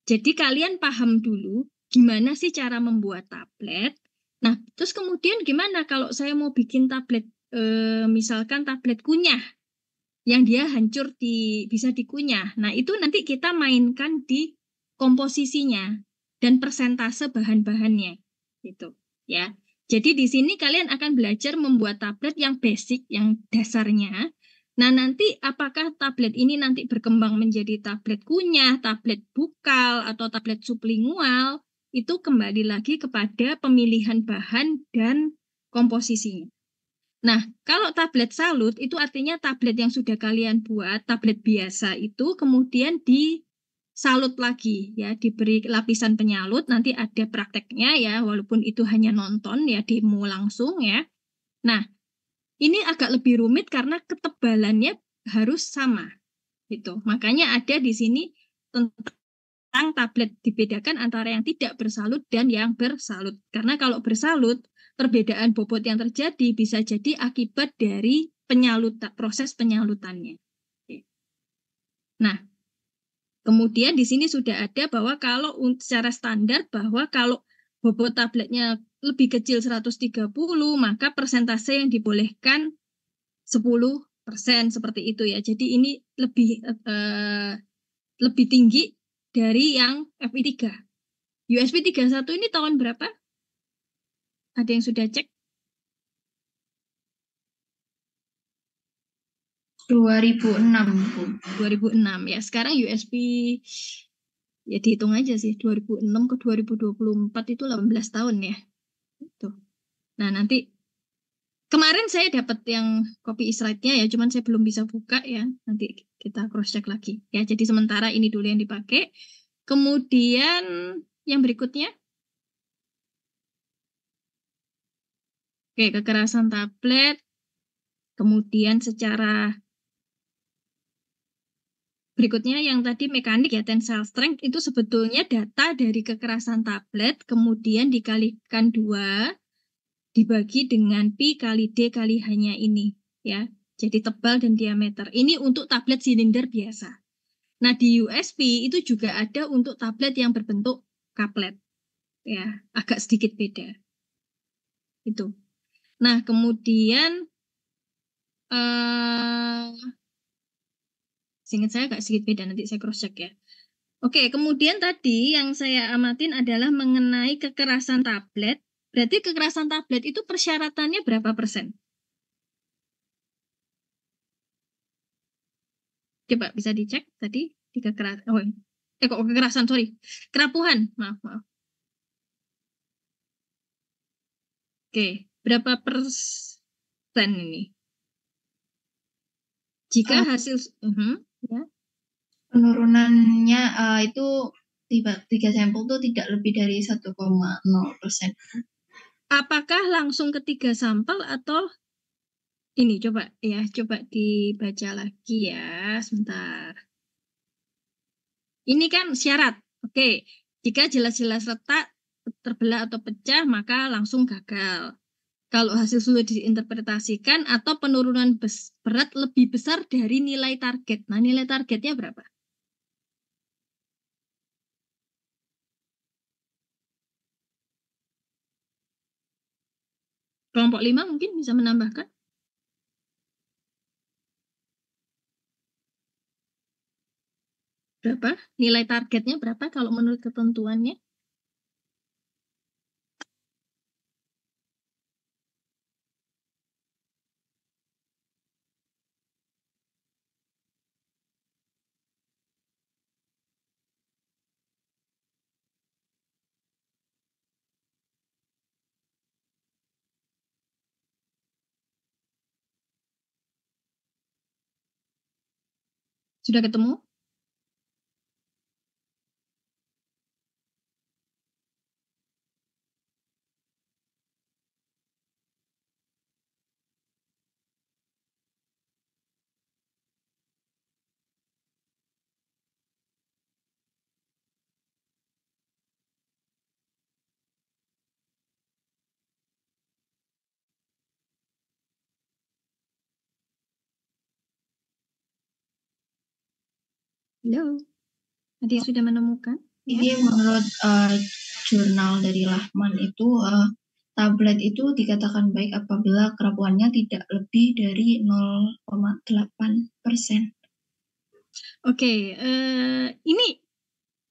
jadi kalian paham dulu gimana sih cara membuat tablet. Nah, terus kemudian gimana kalau saya mau bikin tablet misalkan tablet kunyah yang dia hancur bisa dikunyah. Nah, itu nanti kita mainkan di komposisinya dan persentase bahan-bahannya gitu ya. Jadi di sini kalian akan belajar membuat tablet yang basic, yang dasarnya. Nah, nanti apakah tablet ini nanti berkembang menjadi tablet kunyah, tablet bukal atau tablet sublingual, itu kembali lagi kepada pemilihan bahan dan komposisinya. Nah, kalau tablet salut itu artinya tablet yang sudah kalian buat, tablet biasa itu kemudian disalut lagi ya, diberi lapisan penyalut, nanti ada prakteknya ya, walaupun itu hanya nonton ya, demo langsung ya. Nah, ini agak lebih rumit karena ketebalannya harus sama gitu. Makanya ada di sini tentang tablet, dibedakan antara yang tidak bersalut dan yang bersalut. Karena kalau bersalut, perbedaan bobot yang terjadi bisa jadi akibat dari proses penyalutannya. Nah, kemudian di sini sudah ada bahwa kalau secara standar bahwa kalau bobot tabletnya lebih kecil 130, maka persentase yang dibolehkan 10% seperti itu ya. Jadi ini lebih tinggi dari yang FI3. USB 31 ini tahun berapa? Ada yang sudah cek? 2006, Bu. 2006 ya. Sekarang USB ya dihitung aja sih 2006 ke 2024 itu 18 tahun ya. Itu. Nah, nanti kemarin saya dapat yang copy slide-nya ya, cuman saya belum bisa buka ya. Nanti kita cross check lagi. Ya, jadi sementara ini dulu yang dipakai. Kemudian yang berikutnya. Oke, kekerasan tablet. Kemudian secara berikutnya yang tadi mekanik ya, tensile strength itu sebetulnya data dari kekerasan tablet, kemudian dikalikan 2, dibagi dengan pi kali d kali hanya ini ya. Jadi tebal dan diameter. Ini untuk tablet silinder biasa. Nah, di USB itu juga ada untuk tablet yang berbentuk kaplet. Ya, agak sedikit beda. Itu. Nah, kemudian seingat saya agak sedikit beda, nanti saya cross check ya. Oke, kemudian tadi yang saya amatin adalah mengenai kekerasan tablet. Berarti kekerasan tablet itu persyaratannya berapa persen? Coba bisa dicek tadi di kekerasan. Kok kekerasan, sorry. Kerapuhan, maaf. Oke, berapa persen ini? Jika hasil ya. Penurunannya itu 3 sampel itu tidak lebih dari 1,0%. Apakah langsung ke 3 sampel atau ini coba dibaca lagi ya, sebentar. Ini kan syarat. Oke, jika jelas-jelas retak, terbelah atau pecah, maka langsung gagal. Kalau hasil sulit diinterpretasikan atau penurunan berat lebih besar dari nilai target. Nah, nilai targetnya berapa? Kelompok 5 mungkin bisa menambahkan. Berapa? Nilai targetnya berapa kalau menurut ketentuannya? Sudah ketemu? Halo? Ada yang sudah menemukan? Ini menurut jurnal dari Rahman itu tablet itu dikatakan baik apabila kerapuhannya tidak lebih dari 0,8%. Oke, ini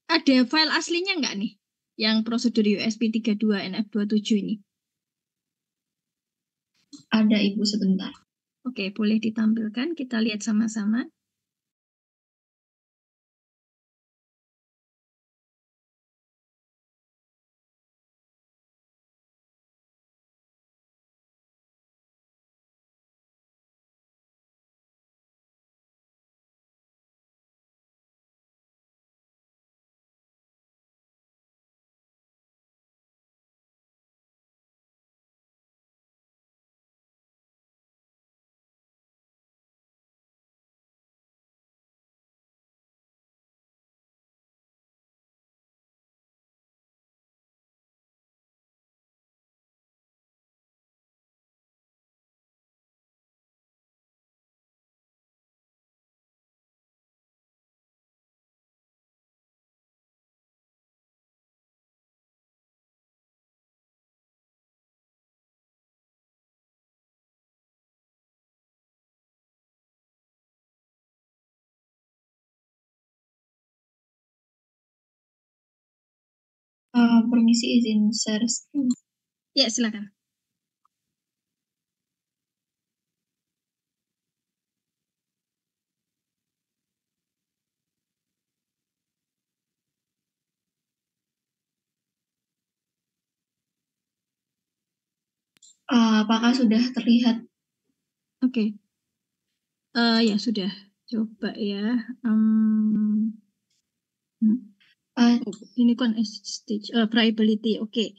ada file aslinya nggak nih? Yang prosedur USB 32 NF27 ini? Ada, Ibu, sebentar. Oke, boleh ditampilkan. Kita lihat sama-sama. Permisi izin share screen. Ya, silakan. Apakah sudah terlihat? Oke. Ya sudah. Coba ya. Ini kan stage variability. Oke.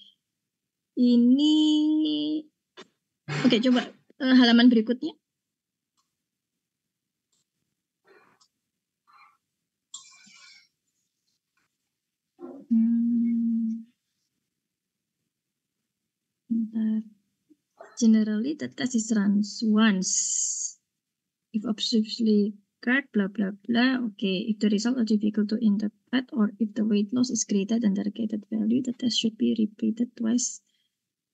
Ini oke, coba halaman berikutnya. Bentar. Generally, that test is run once. If obviously correct, blah blah blah. Okay, if the result are difficult to interpret or if the weight loss is greater than the targeted value, the test should be repeated twice,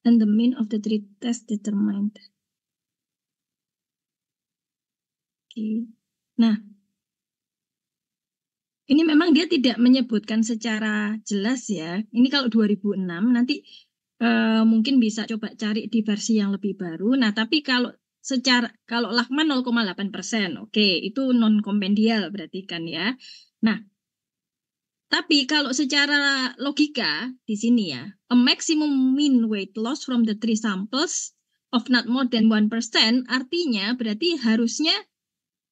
and the mean of the three tests determined. Okay. Nah, ini memang dia tidak menyebutkan secara jelas ya. Ini kalau 2006 nanti mungkin bisa coba cari di versi yang lebih baru. Nah, tapi kalau Lachman 0,8%, oke, itu non kompendial berarti kan ya. Nah, tapi kalau secara logika di sini ya, a maximum mean weight loss from the three samples of not more than 1%, artinya berarti harusnya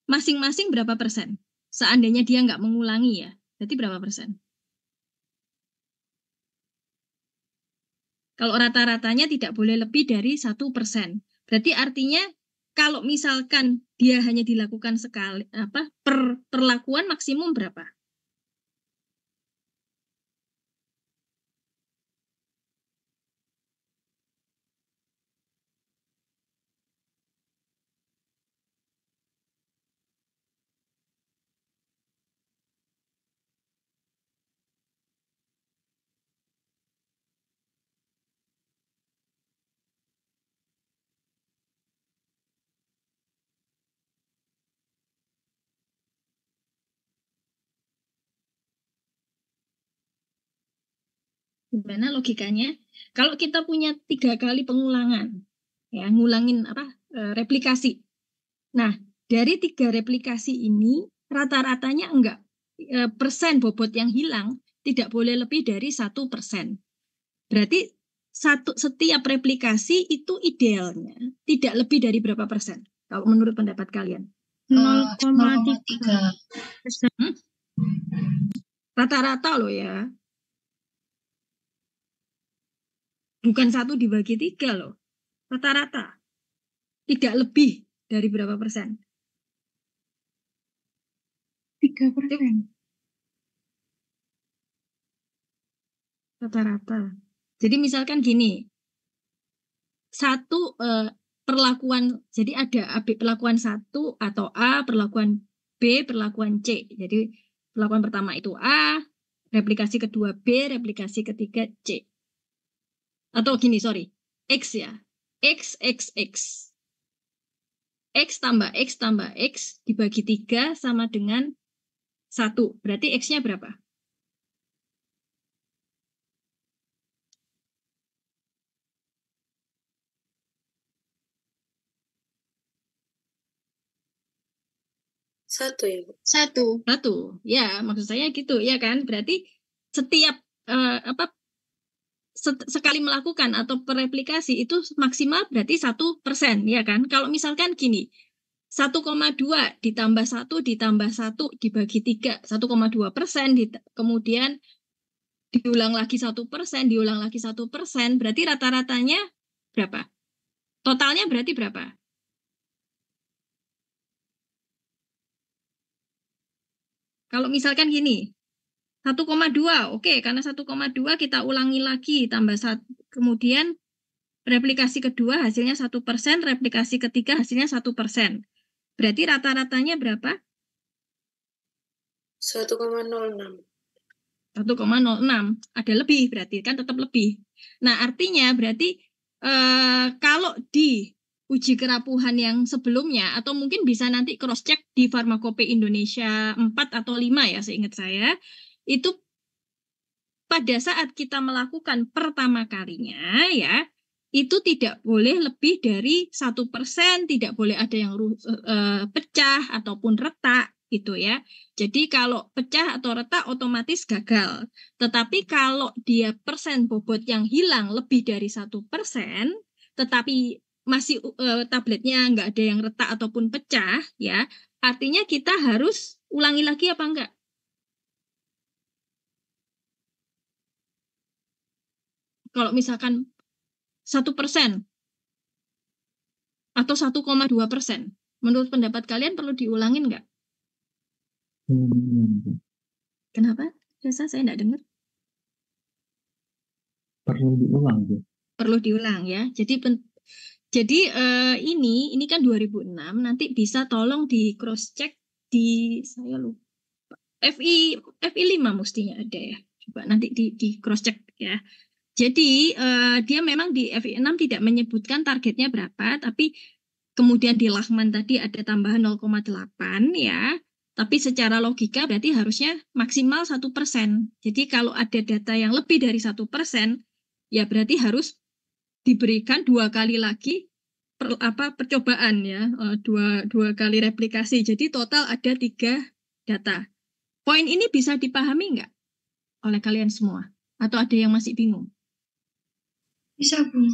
masing-masing berapa persen? Seandainya dia nggak mengulangi ya, berarti berapa persen? Kalau rata-ratanya tidak boleh lebih dari 1%. Berarti artinya kalau misalkan dia hanya dilakukan sekali, perlakuan maksimum berapa? Gimana logikanya? Kalau kita punya 3 kali pengulangan, ya ngulangin replikasi. Nah, dari 3 replikasi ini rata-ratanya enggak persen bobot yang hilang tidak boleh lebih dari 1%. Berarti setiap replikasi itu idealnya tidak lebih dari berapa persen? Kalau menurut pendapat kalian? 0,3. Rata-rata loh ya. Bukan 1 dibagi 3 loh. Rata-rata. Tidak lebih dari berapa persen? 3%. Rata-rata. Jadi misalkan gini. Satu perlakuan, jadi ada perlakuan 1 atau A, perlakuan B, perlakuan C. Jadi perlakuan pertama itu A, replikasi kedua B, replikasi ketiga C. Atau gini, sorry, X ya. X tambah X dibagi 3 sama dengan 1. Berarti X-nya berapa? Satu ya, Bu? Satu. Ya, maksud saya gitu, ya kan? Berarti setiap sekali melakukan atau perreplikasi itu maksimal berarti 1%, ya kan? Kalau misalkan gini, 1,2 ditambah 1 ditambah 1 dibagi 3, 1,2%, kemudian diulang lagi 1%, diulang lagi 1%, berarti rata-ratanya berapa? Totalnya berarti berapa? Kalau misalkan gini, 1,2, oke, karena 1,2 kita ulangi lagi, tambah 1, kemudian replikasi kedua hasilnya 1%, replikasi ketiga hasilnya 1%. Berarti rata-ratanya berapa? 1,06. 1,06. Ada lebih berarti, kan tetap lebih. Nah, artinya berarti kalau di uji kerapuhan yang sebelumnya, atau mungkin bisa nanti cross-check di Farmakope Indonesia 4 atau 5 ya, seingat saya, itu pada saat kita melakukan pertama kalinya ya, itu tidak boleh lebih dari 1%, tidak boleh ada yang pecah ataupun retak gitu ya. Jadi kalau pecah atau retak otomatis gagal. Tetapi kalau dia persen bobot yang hilang lebih dari 1%, tetapi masih tabletnya nggak ada yang retak ataupun pecah ya, artinya kita harus ulangi lagi apa enggak? Kalau misalkan 1% atau 1,2%, menurut pendapat kalian perlu diulangin nggak? Kenapa? Biasa saya nggak dengar. Perlu diulang tuh. Perlu diulang ya. Jadi ini kan 2006, nanti bisa tolong di cross check di saya lupa. FI 5 mestinya ada ya. Coba nanti di cross check ya. Jadi dia memang di FI 6 tidak menyebutkan targetnya berapa, tapi kemudian di Lachman tadi ada tambahan 0,8 ya. Tapi secara logika berarti harusnya maksimal 1%. Jadi kalau ada data yang lebih dari 1%, ya berarti harus diberikan 2 kali lagi percobaan ya, dua kali replikasi. Jadi total ada 3 data. Poin ini bisa dipahami nggak oleh kalian semua? Atau ada yang masih bingung? Bisa, Bu.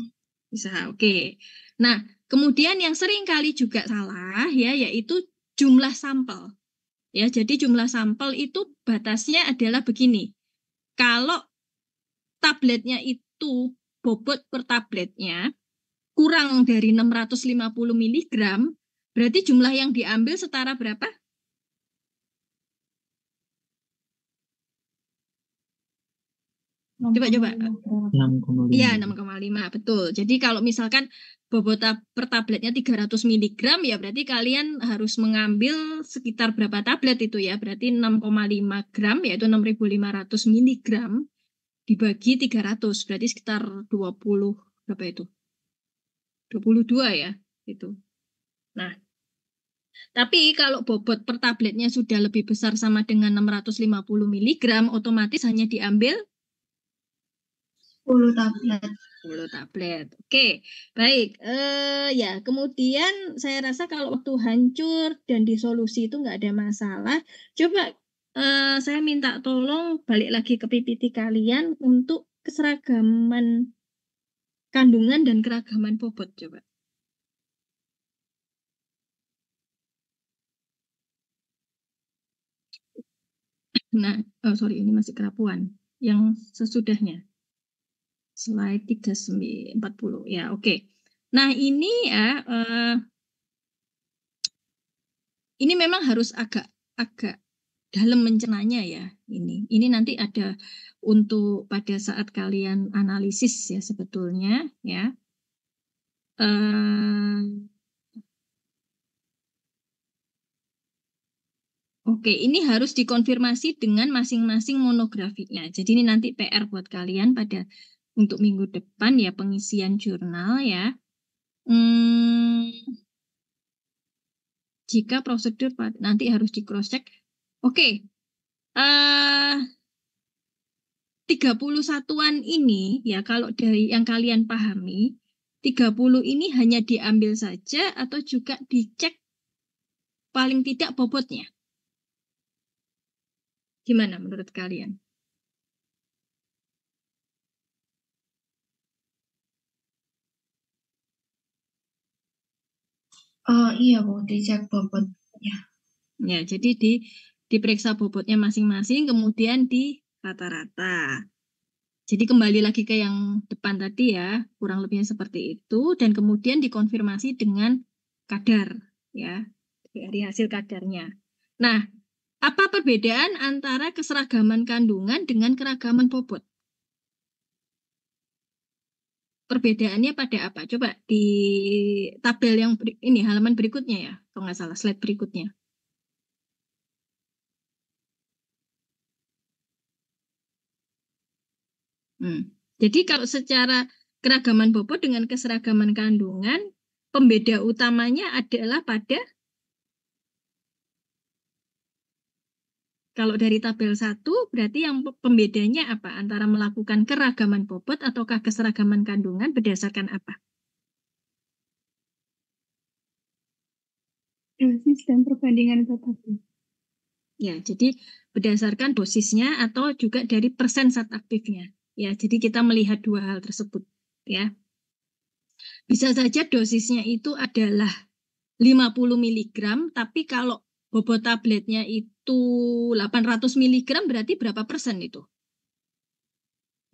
Bisa, oke. Nah, kemudian yang sering kali juga salah ya, yaitu jumlah sampel. Ya, jadi jumlah sampel itu batasnya adalah begini. Kalau tabletnya itu bobot per tabletnya kurang dari 650 mg, berarti jumlah yang diambil setara berapa? Coba. 6,5. Iya, 6,5, betul. Jadi kalau misalkan bobot per tabletnya 300 mg, ya berarti kalian harus mengambil sekitar berapa tablet itu ya? Berarti 6,5 gram, yaitu 6.500 mg dibagi 300, berarti sekitar 20, berapa itu? 22 ya, itu. Nah, tapi kalau bobot per tabletnya sudah lebih besar sama dengan 650 mg, otomatis hanya diambil 10 tablet. 10 tablet. Oke, baik. Ya, kemudian saya rasa kalau waktu hancur dan disolusi itu nggak ada masalah. Coba saya minta tolong balik lagi ke PPT kalian untuk keseragaman kandungan dan keragaman bobot. Coba. Nah, sorry, ini masih kerapuan. Yang sesudahnya. Slide 3940. Ya, oke. Nah, ini ya ini memang harus agak dalam mencernanya ya ini. Ini nanti ada untuk pada saat kalian analisis ya sebetulnya ya. Oke, ini harus dikonfirmasi dengan masing-masing monografiknya. Jadi ini nanti PR buat kalian pada untuk minggu depan ya pengisian jurnal ya. Jika prosedur nanti harus di cross check. Oke. 30 satuan ini ya kalau dari yang kalian pahami 30 ini hanya diambil saja atau juga dicek paling tidak bobotnya. Gimana menurut kalian? Iya, Bu, dicek bobotnya. Ya, jadi diperiksa bobotnya masing-masing, kemudian di rata-rata. Jadi kembali lagi ke yang depan tadi ya, kurang lebihnya seperti itu, dan kemudian dikonfirmasi dengan kadar, ya, dari hasil kadarnya. Nah, apa perbedaan antara keseragaman kandungan dengan keragaman bobot? Perbedaannya pada apa? Coba di tabel yang ini halaman berikutnya ya, kalau nggak salah slide berikutnya. Jadi kalau secara keragaman bobot dengan keseragaman kandungan, pembeda utamanya adalah pada Kalau dari tabel 1 berarti yang pembedanya apa? Antara melakukan keragaman bobot ataukah keseragaman kandungan berdasarkan apa? Dosis dan perbandingan tablet. Ya, jadi berdasarkan dosisnya atau juga dari persen zat aktifnya. Ya, jadi kita melihat dua hal tersebut. Ya, bisa saja dosisnya itu adalah 50 mg, tapi kalau bobot tabletnya itu 800 mg berarti berapa persen itu?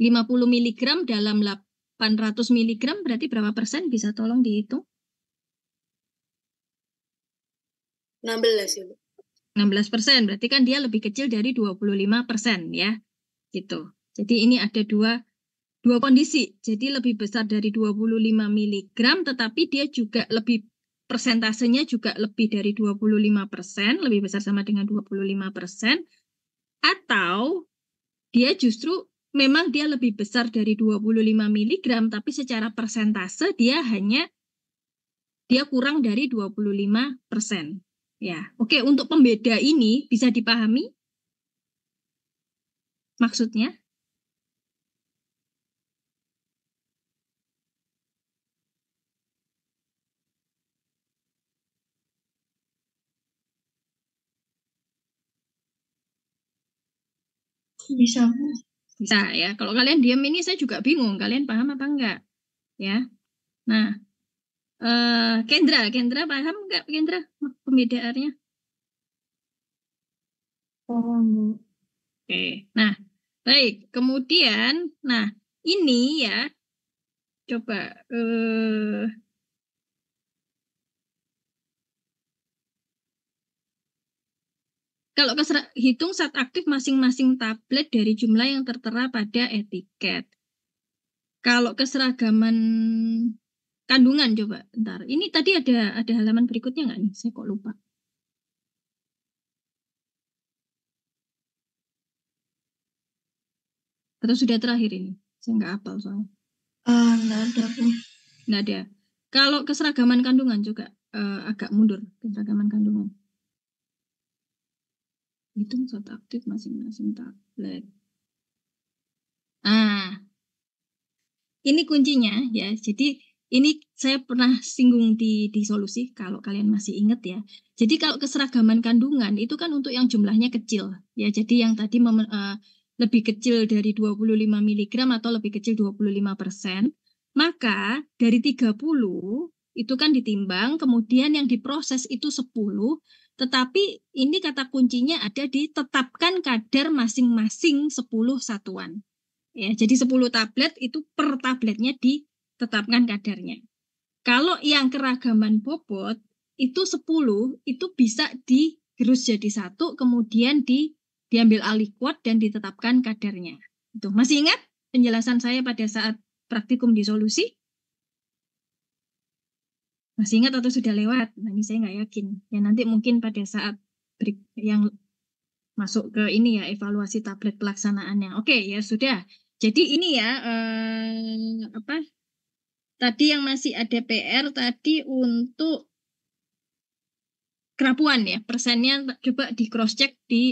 50 mg dalam 800 mg berarti berapa persen? Bisa tolong dihitung? 16 ya, Bu. 16%, berarti kan dia lebih kecil dari 25% ya. Gitu. Jadi ini ada dua kondisi. Jadi lebih besar dari 25 mg, tetapi dia juga lebih persentasenya juga lebih dari 25%, lebih besar sama dengan 25%, atau dia justru memang dia lebih besar dari 25 mg, tapi secara persentase dia kurang dari 25%. Ya, oke, untuk pembeda ini bisa dipahami maksudnya? Bisa, Bu. Bisa ya. Kalau kalian diam ini saya juga bingung. Kalian paham apa enggak? Ya. Nah, Kendra paham enggak Kendra pembedaannya? Paham, Bu. Oke. Nah, baik. Kemudian, nah ini ya, coba kalau hitung zat aktif masing-masing tablet dari jumlah yang tertera pada etiket. Kalau keseragaman kandungan coba, bentar. Ini tadi ada halaman berikutnya nggak nih? Saya kok lupa. Atau sudah terakhir ini? Saya nggak hafal soalnya. Nggak ada, Bu. Nggak ada. Kalau keseragaman kandungan juga agak mundur keseragaman kandungan. Hitung zat aktif masing-masing tablet. Ini kuncinya ya. Jadi ini saya pernah singgung di solusi kalau kalian masih ingat ya. Jadi kalau keseragaman kandungan itu kan untuk yang jumlahnya kecil ya. Jadi yang tadi lebih kecil dari 25 mg atau lebih kecil 25%, maka dari 30 itu kan ditimbang, kemudian yang diproses itu 10, tetapi ini kata kuncinya ada di tetapkan kadar masing-masing 10 satuan. Ya, jadi 10 tablet itu per tabletnya ditetapkan kadarnya. Kalau yang keragaman bobot itu 10 itu bisa digerus jadi satu, kemudian diambil alih kuat dan ditetapkan kadarnya. Itu masih ingat penjelasan saya pada saat praktikum di solusi? Masih ingat atau sudah lewat? Nah, ini saya nggak yakin. Ya nanti mungkin pada saat yang masuk ke ini ya evaluasi tablet pelaksanaannya. Oke ya sudah. Jadi ini ya apa? Tadi yang masih ada PR tadi untuk kerapuan ya persennya coba di cross check di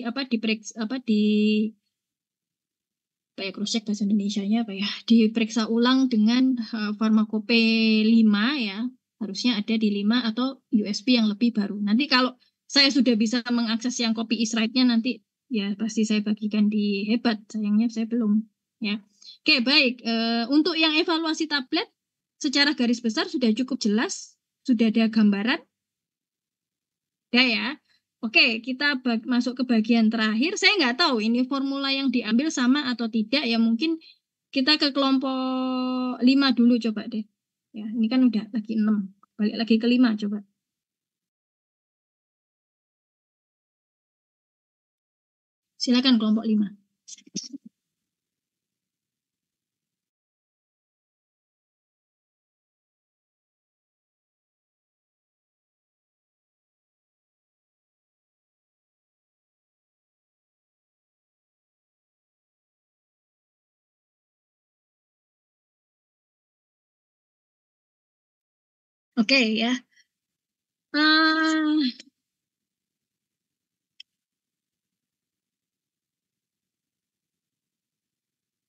cross check bahasa Indonesianya apa ya diperiksa ulang dengan farmakope 5 ya harusnya ada di 5 atau USB yang lebih baru. Nanti kalau saya sudah bisa mengakses yang copy is right-nya nanti ya pasti saya bagikan di Hebat, sayangnya saya belum ya. Oke baik, untuk yang evaluasi tablet secara garis besar sudah cukup jelas, sudah ada gambaran ya. Oke, kita masuk ke bagian terakhir. Saya nggak tahu ini formula yang diambil sama atau tidak ya, mungkin kita ke kelompok 5 dulu coba deh. Ya, ini kan udah lagi 6. Balik lagi ke 5 coba. Silakan kelompok 5. Oke ya.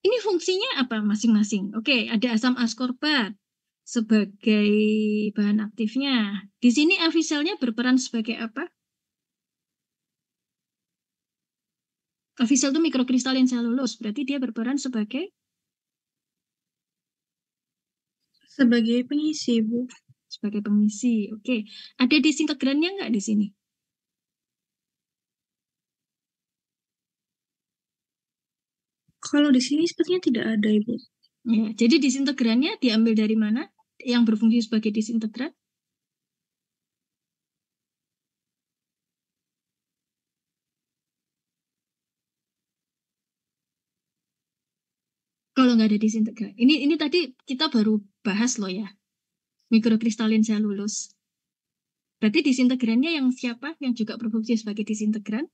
Ini fungsinya apa masing-masing? Oke, ada asam askorbat sebagai bahan aktifnya. Di sini afiselnya berperan sebagai apa? Afisel itu mikrokristalin selulus, berarti dia berperan sebagai pengisi, Bu. sebagai pengisi. Oke, ada disintegrannya nggak di sini? Kalau di sini sepertinya tidak ada, Ibu. Ya, jadi disintegrannya diambil dari mana? Yang berfungsi sebagai disintegran? Kalau nggak ada disintegran. Ini tadi kita baru bahas loh ya. Mikrokristalin selulus. Berarti disintegrannya yang siapa? Yang juga berfungsi sebagai disintegran?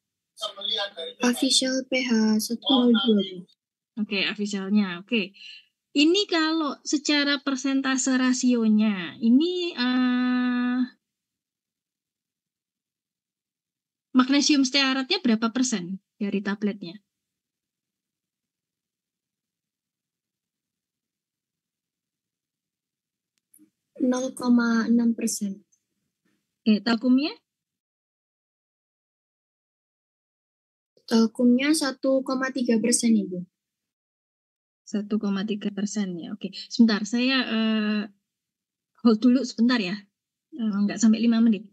Official pH 102. Oke, afiselnya. Oke. Ini kalau secara persentase rasionya, ini magnesium stearatnya berapa persen dari tabletnya? %0,6. Oke, talkumnya? Talkumnya 1,3%, Ibu. 1,3% ya. Oke, sebentar saya hold dulu sebentar ya. Nggak sampai 5 menit.